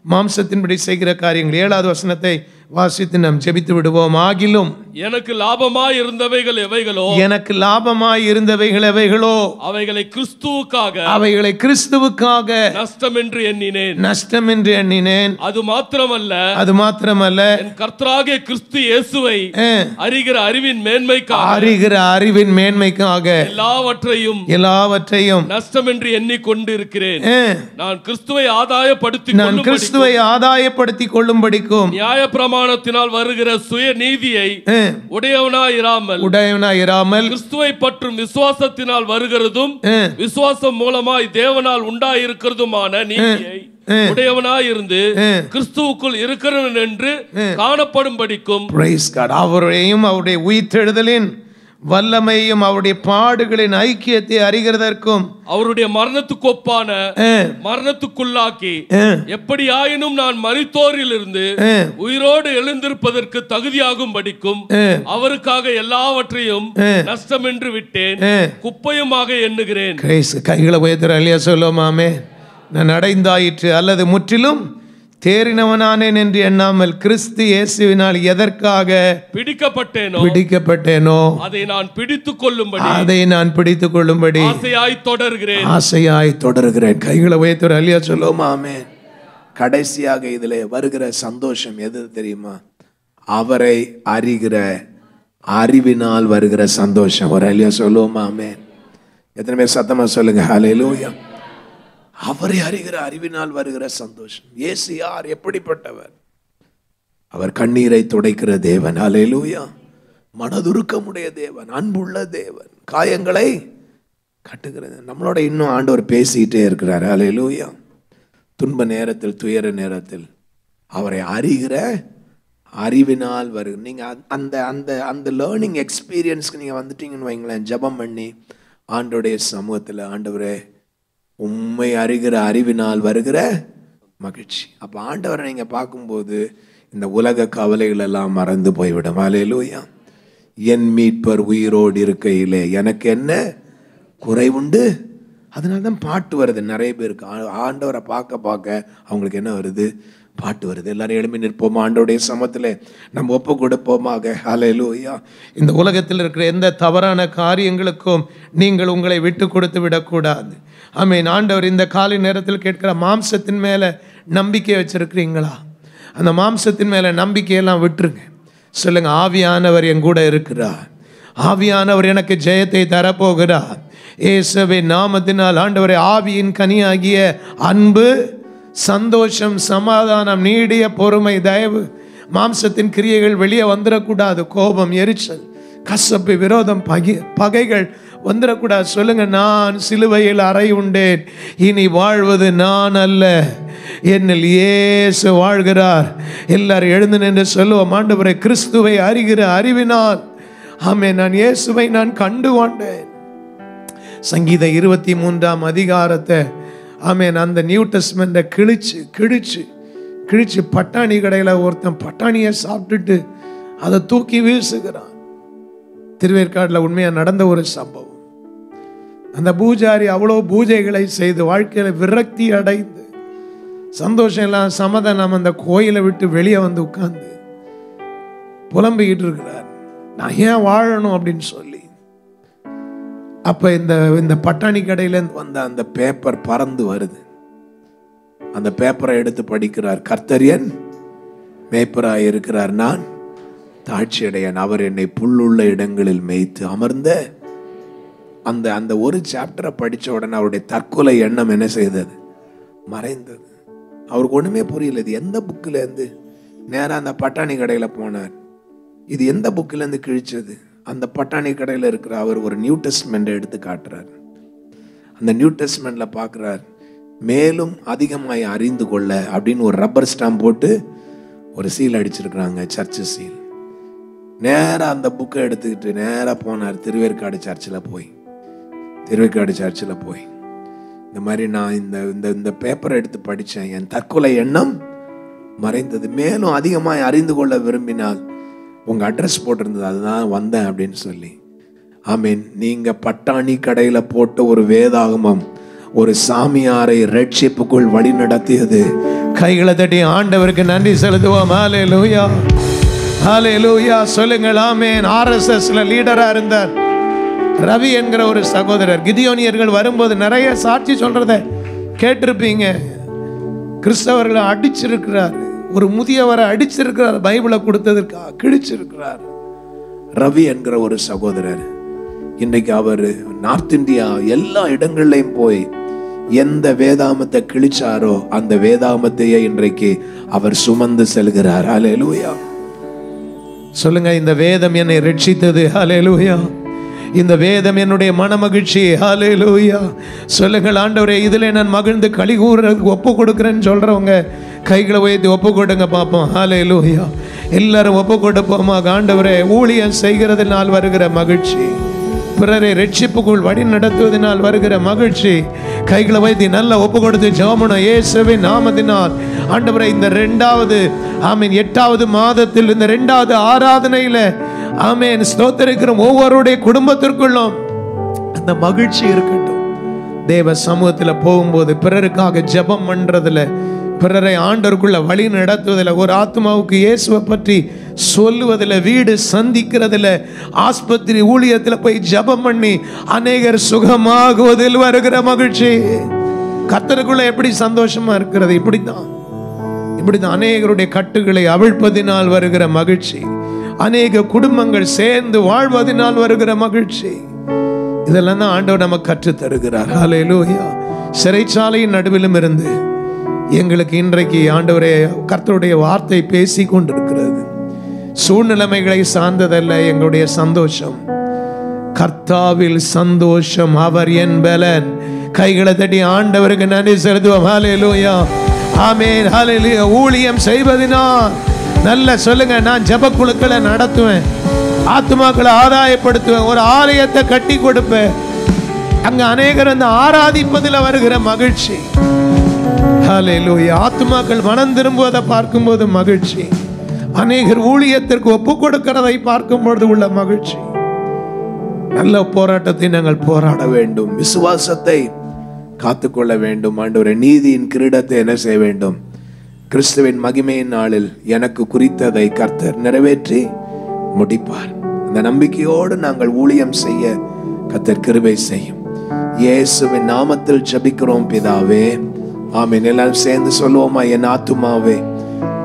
மாம்சத்தின்படி செய்கிற காரியங்கள். 7வது வசனத்தை வாசித்து நாம் ஜெபித்து விடுவோம். ஆகிலும் எனக்கு லாபமாய் இருந்தவைகள் எவைகளோ, எனக்கு லாபமாய் இருந்தவைகள் எவைகளோ அவைகளை கிறிஸ்துவுக்காக அவைகளை கிறிஸ்துவுக்காக நஷ்டம் என்று எண்ணினேன். நஷ்டம் என்று எண்ணினேன். அது மாத்திரமல்ல, அது மாத்திரமல்ல, என் கர்த்தராகிய கிறிஸ்து இயேசுவை அறிகிற அறிவின் மேன்மைக்காக, அறிகிற அறிவின் மேன்மைக்காக எல்லாவற்றையும் நஷ்டம் என்று எண்ணிக்கொண்டு இருக்கிறேன். நான் கிறிஸ்துவை ஆதாயப்படுத்திக் கொள்ளும்படிக்கும் நியாயப்பிரமாணத்தினால் வருகிற சுய நீதியை உடையவனாயிராமல் கிறிஸ்துவை பற்றும் விசுவாசத்தினால் வருகிறதும் விசுவாசம் மூலமாய் தேவனால் உண்டாயிருக்கிறதுமான நீதியை உடையவனாயிருந்து கிறிஸ்துவுக்குள் இருக்கிறவன் என்று காணப்படும்படிக்கும் அவரையும் அவருடைய உயிர்த்தெழுதலின் வல்லமையும் அவருடைய பாடுகளின் ஐக்கியத்தை அறிகிறதற்கும் அவருடைய மரணத்துக்கொப்பான மரணத்துக்குள்ளாக்கி எப்படி ஆயினும் நான் மரித்தோரில் இருந்து உயிரோடு எழுந்திருப்பதற்கு தகுதியாகும் படிக்கும் அவருக்காக எல்லாவற்றையும் நஷ்டம் என்று விட்டேன், குப்பையுமாக எண்ணுகிறேன். கைகளை உயர்த்துற அல்லையா சொல்லுமாமே. நான் அடைந்தாயிற்று அல்லது முற்றிலும் தேறினவனானேன் என்று எண்ணாமல் கிறிஸ்து இயேசுவினால் எதற்காக பிடிக்கப்பட்டேனோ அதை நான் பிடித்துக் கொள்ளும்படி ஆசையாய் தொடர்கிறேன். கைகளை உயர்த்துற அல்லையா சொல்லுமாமே. கடைசியாக இதில் வருகிற சந்தோஷம் எது தெரியுமா? அவரை அறிகிற அறிவினால் வருகிற சந்தோஷம். ஒரு அல்லையா சொல்லுவோமாமே. எத்தனை பேர் சத்தமா சொல்லுங்க ஹல்லேலூயா. அவரை அறிகிற அறிவினால் வருகிற சந்தோஷம். இயேசு யார்? எப்படிப்பட்டவர்? அவர் கண்ணீரை துடைக்கிற தேவன். ஹல்லேலூயா. மனதுருக்கமுடைய தேவன், அன்புள்ள தேவன், காயங்களை கட்டுகிறது. நம்மளோட இன்னும் ஆண்டவர் பேசிக்கிட்டே இருக்கிறார். ஹல்லேலூயா. துன்ப நேரத்தில், துயர நேரத்தில் அவரை அறிகிற அறிவினால் வருகிற நீங்க அந்த அந்த அந்த லேர்னிங் எக்ஸ்பீரியன்ஸ்க்கு நீங்க வந்துட்டீங்கன்னு வைங்களேன், ஜெபம் பண்ணி ஆண்டவருடைய சமூகத்தில், ஆண்டவரே உண்மை அறிகிற அறிவினால் வருகிற மகிழ்ச்சி. அப்போ ஆண்டவரை நீங்கள் பார்க்கும்போது இந்த உலக கவலைகள் எல்லாம் மறந்து போய்விடும். ஹல்லேலூயா. என் மீட்பர் உயிரோடு இருக்கையிலே எனக்கு என்ன குறைவுண்டு? அதனால தான் பாட்டு வருது நிறைய பேருக்கு. ஆண்டவரை பார்க்க பார்க்க அவங்களுக்கு என்ன வருது? பாட்டு வருது. எல்லாரும் எழுப்பி நிற்போமா? ஆண்டவருடைய சமத்தில் நம்ம ஒப்பு கொடுப்போமாக. ஹல்லேலூயா. இந்த உலகத்தில் இருக்கிற எந்த தவறான காரியங்களுக்கும் நீங்கள் உங்களை விட்டு கொடுத்து விடக்கூடாது. ஆமென். ஆண்டவர் இந்த காலை நேரத்தில் கேட்கிற, மாம்சத்தின் மேலே நம்பிக்கை வச்சிருக்கிறீங்களா? அந்த மாம்சத்தின் மேலே நம்பிக்கையெல்லாம் விட்டுருங்க. சொல்லுங்க, ஆவியானவர் என் கூட இருக்கிறார், ஆவியானவர் எனக்கு ஜெயத்தை தரப்போகிறார். இயேசுவின் நாமத்தினால் ஆண்டவரே, ஆவியின் கனியாகிய அன்பு, சந்தோஷம், சமாதானம், நீடிய பொறுமை, தயவு, மாம்சத்தின் கிரியைகள் வெளியே வந்துடக்கூடாது. கோபம், எரிச்சல், கசப்பு, விரோதம், பகைகள் வந்துடக்கூடாது. சொல்லுங்க, நான் சிலுவையில் அறை உண்டேன், இனி வாழ்வது நான் அல்ல, என்னில் இயேசு வாழ்கிறார். எல்லாரும் எழுந்து நின்று சொல்லுவோம், ஆண்டவரே, கிறிஸ்துவை அறிகிற அறிவினால் ஆமென் நான் இயேசுவை நான் கண்டு கொண்டேன். சங்கீத 23ஆம் அதிகாரத்தை ஆமென் அந்த நியூ டெஸ்ட்மெண்ட்டை கிழிச்சு பட்டாணி கடையில் ஒருத்தன் பட்டாணியை சாப்பிட்டுட்டு அதை தூக்கி வீசுகிறான். திருவேற்காட்டில் உண்மையாக நடந்த ஒரு சம்பவம். அந்த பூஜாரி அவ்வளோ பூஜைகளை செய்து வாழ்க்கையில் விரக்தி அடைந்து சந்தோஷம் எல்லாம் சமாதானம் அந்த கோயிலை விட்டு வெளியே வந்து உட்கார்ந்து புலம்பிக்கிட்டு இருக்கிறார், நான் ஏன் வாழணும் அப்படின்னு சொல்லி. அப்ப இந்த பட்டாணி கடையிலேருந்து வந்த அந்த பேப்பர் பறந்து வருது. அந்த பேப்பரை எடுத்து படிக்கிறார். கர்த்தர் என் மேய்ப்பராய் இருக்கிறார், நான் தாட்சியடையன், அவர் என்னை புல்லுள்ள இடங்களில் மேய்த்து அமர்ந்த. அந்த ஒரு சாப்டரை படித்த உடனே அவருடைய தற்கொலை எண்ணம் என்ன செய்தது? மறைந்தது. அவருக்கு ஒண்ணுமே புரியல. இது எந்த புக்கில் இருந்து? நேராக அந்த பட்டாணி கடையில் போனார். இது எந்த புக்கில் இருந்து கிழிச்சது? அந்த பட்டாணி கடையில் இருக்கிற அவர் ஒரு நியூ டெஸ்ட்மெண்ட்டை எடுத்து காட்டுறார். அந்த நியூ டெஸ்ட்மெண்ட்ல பார்க்குறார், மேலும் அதிகமாய் அறிந்து கொள்ள அப்படின்னு ஒரு ரப்பர் ஸ்டாம்ப் போட்டு ஒரு சீல் அடிச்சிருக்கிறாங்க, சர்ச்சு சீல். நேராக அந்த புக்கை எடுத்துக்கிட்டு நேராக போனார் திருவேற்காடு சர்ச்சில் போய் இந்த மாதிரி நான் இந்த பேப்பரை எடுத்து படித்தேன், என் தற்கொலை எண்ணம் மறைந்தது, மேலும் அதிகமாய் அறிந்து கொள்ள விரும்பினால் உங்கள் அட்ரஸ் போட்டிருந்தது, அதுதான் வந்தேன் அப்படின்னு சொல்லி. ஆமீன். நீங்கள் பட்டாணி கடையில் போட்ட ஒரு வேதாகமம் ஒரு சாமியாரை ரட்சிப்புக்குள் வழி நடத்தியது. கைகளை தட்டி ஆண்டவருக்கு நன்றி செலுத்துவோம். ஹல்லேலூயா, ஹல்லேலூயா சொல்லுங்கள். ஆமென். RSSல லீடரா இருந்தார் ரவி என்கிற ஒரு சகோதரர். கிதியோனியர்கள் வரும்போது நிறைய சாட்சி சொல்றத கேட்டிருப்பீங்க. கிறிஸ்தவர்களை அடிச்சிருக்கிறார், ஒரு முதியவரை அடிச்சிருக்கிறார், பைபிளை கொடுத்ததற்காக கிழிச்சிருக்கிறார். ரவி என்கிற ஒரு சகோதரர் இன்னைக்கு அவர் நார்த் இந்தியா எல்லா இடங்கள்லையும் போய் எந்த வேதாமத்தை கிழிச்சாரோ அந்த வேதாமத்தையே இன்றைக்கு அவர் சுமந்து செல்கிறார். ஹல்லேலூயா சொல்லுங்க. இந்த வேதம் என்னை ரட்சித்தது. ஹல்லேலூயா. இந்த வேதம் என்னுடைய மனமகிழ்ச்சி. ஹல்லேலூயா சொல்லுங்கள். ஆண்டவரே, இதில் நான் மகிழ்ந்து களி கூறதுக்கு ஒப்பு கொடுக்குறேன்னு சொல்றவங்க கைகளை உயர்த்தி ஒப்பு கொடுங்க பார்ப்போம். ஹல்லேலூயா. எல்லாரும் ஒப்பு கொடுப்போமா? ஆண்டவரே, ஊழியம் செய்கிறதுனால் வருகிற மகிழ்ச்சி, பிறரை ரட்சிப்புக்குள் வழி நடத்துவதனால் வருகிற மகிழ்ச்சி. கைகளை வைத்து நல்லா ஒப்பு கொடுத்து ஜெபம். இயேசுவின் நாமத்தினால் ஆண்டவரே, இந்த 2வது ஆமென் 8வது மாதத்தில் இந்த 2வது ஆராதனையில ஆமென் ஸ்தோத்திரிக்கிற ஒவ்வொருடைய குடும்பத்திற்குள்ளும் அந்த மகிழ்ச்சி இருக்கட்டும். தேவ சமூகத்தில் போகும்போது பிறருக்காக ஜெபம் பண்றதுல, பிறரை ஆண்டவருக்குள்ள வழி நடத்துவதில், ஒரு ஆத்மாவுக்கு இயேசுவை பற்றி சொல்லுவதில், வீடு சந்திக்கிறதுல, ஆஸ்பத்திரி ஊழியத்தில் போய் ஜெபம் பண்ணி அநேகர் சுகமாகுவதில் வருகிற மகிழ்ச்சி. கர்த்தருக்குள்ள எப்படி சந்தோஷமா இருக்கிறது? இப்படித்தான் அநேகருடைய கட்டுகளை அவிழ்ப்பதினால் வருகிற மகிழ்ச்சி, அநேக குடும்பங்கள் சேர்ந்து வாழ்வதனால் வருகிற மகிழ்ச்சி. இதெல்லாம் தான் ஆண்டவர் நமக்கு கற்றுத் தருகிறார். ஹல்லேலூயா. சிறைச்சாலையின் நடுவிலும் இருந்து எங்களுக்கு இன்றைக்கு ஆண்டவரே கர்த்தருடைய வார்த்தை பேசி கொண்டிருக்கிறது. சூழ்நிலைமைகளை சார்ந்ததல்ல எங்களுடைய சந்தோஷம், கர்த்தாவில் சந்தோஷம், அவர் என் பலன். கைகளை தட்டி ஆண்டவருக்கு நன்றி செலுத்துவோம். ஹல்லேலூயா, ஆமென், ஹல்லேலூயா. ஊழியம் செய்வதினால் நல்ல சொல்லுங்க. நான் ஜெப குழுக்களை நடத்துவேன், ஆத்துமாக்களை ஆதாயப்படுத்துவேன், ஒரு ஆலயத்தை கட்டி கொடுப்பேன். அங்க அநேகர் அந்த ஆராதிப்பதில் வருகிற மகிழ்ச்சி. ஹல்லேலூயா. ஆத்துமாக்கள் மனம் திரும்புவதை பார்க்கும்போது மகிழ்ச்சி, அநேகர் ஊழியத்திற்கு ஒப்பு கொடுக்கிறதை பார்க்கும்போது உள்ள மகிழ்ச்சி. நல்ல போராட்டத்தை நாங்கள் போராட வேண்டும், விசுவாசத்தை காத்துக்கொள்ள வேண்டும். ஆண்டவரே, நீதியின் கிரீடத்தை என்ன செய்ய வேண்டும்? கிறிஸ்துவின் மகிமையின் நாளில் எனக்கு குறித்ததை கர்த்தர் நிறைவேற்றி முடிப்பார். அந்த நம்பிக்கையோடு நாங்கள் ஊழியம் செய்ய கர்த்தர் கிருபை செய்யும். இயேசுவின் நாமத்தில் ஜெபிக்கிறோம் பிதாவே, ஆமென். எல்லாரும் சேர்ந்து சொல்லுவோமா? என் ஆத்துமாவே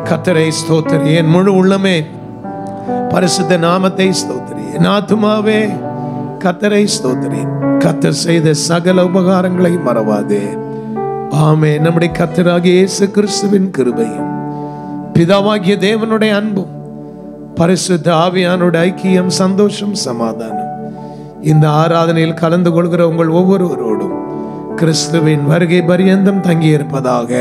கர்த்தரை ஸ்தோத்திரி, என் முழு உள்ளமே பரிசுத்த நாமத்தை ஸ்தோத்திரி. என் ஆத்துமாவே கர்த்தரை ஸ்தோத்திரி, கர்த்தர் செய்த சகல உபகாரங்களை மறவாதே. ஆமென். நம்முடைய கர்த்தராகிய இயேசு கிறிஸ்துவின் கிருபையும், பிதாவாகிய தேவனுடைய அன்பும், பரிசுத்த ஆவியானுடைய ஐக்கியம், சந்தோஷம், சமாதானம் இந்த ஆராதனையில் கலந்து கொள்கிற உங்கள் ஒவ்வொருவரோடும் கிறிஸ்துவின் வருகை பரியந்தம் தங்கியிருப்பதாக.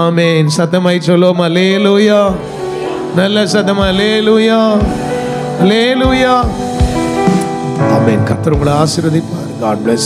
ஆமென். சத்தமாய் சொல்லுவோம் அல்லேலூயா. நல்ல சத்தமா அல்லேலூயா, அல்லேலூயா. ஆமென். கர்த்தர் உங்களை ஆசீர்வதிப்பார். God bless you.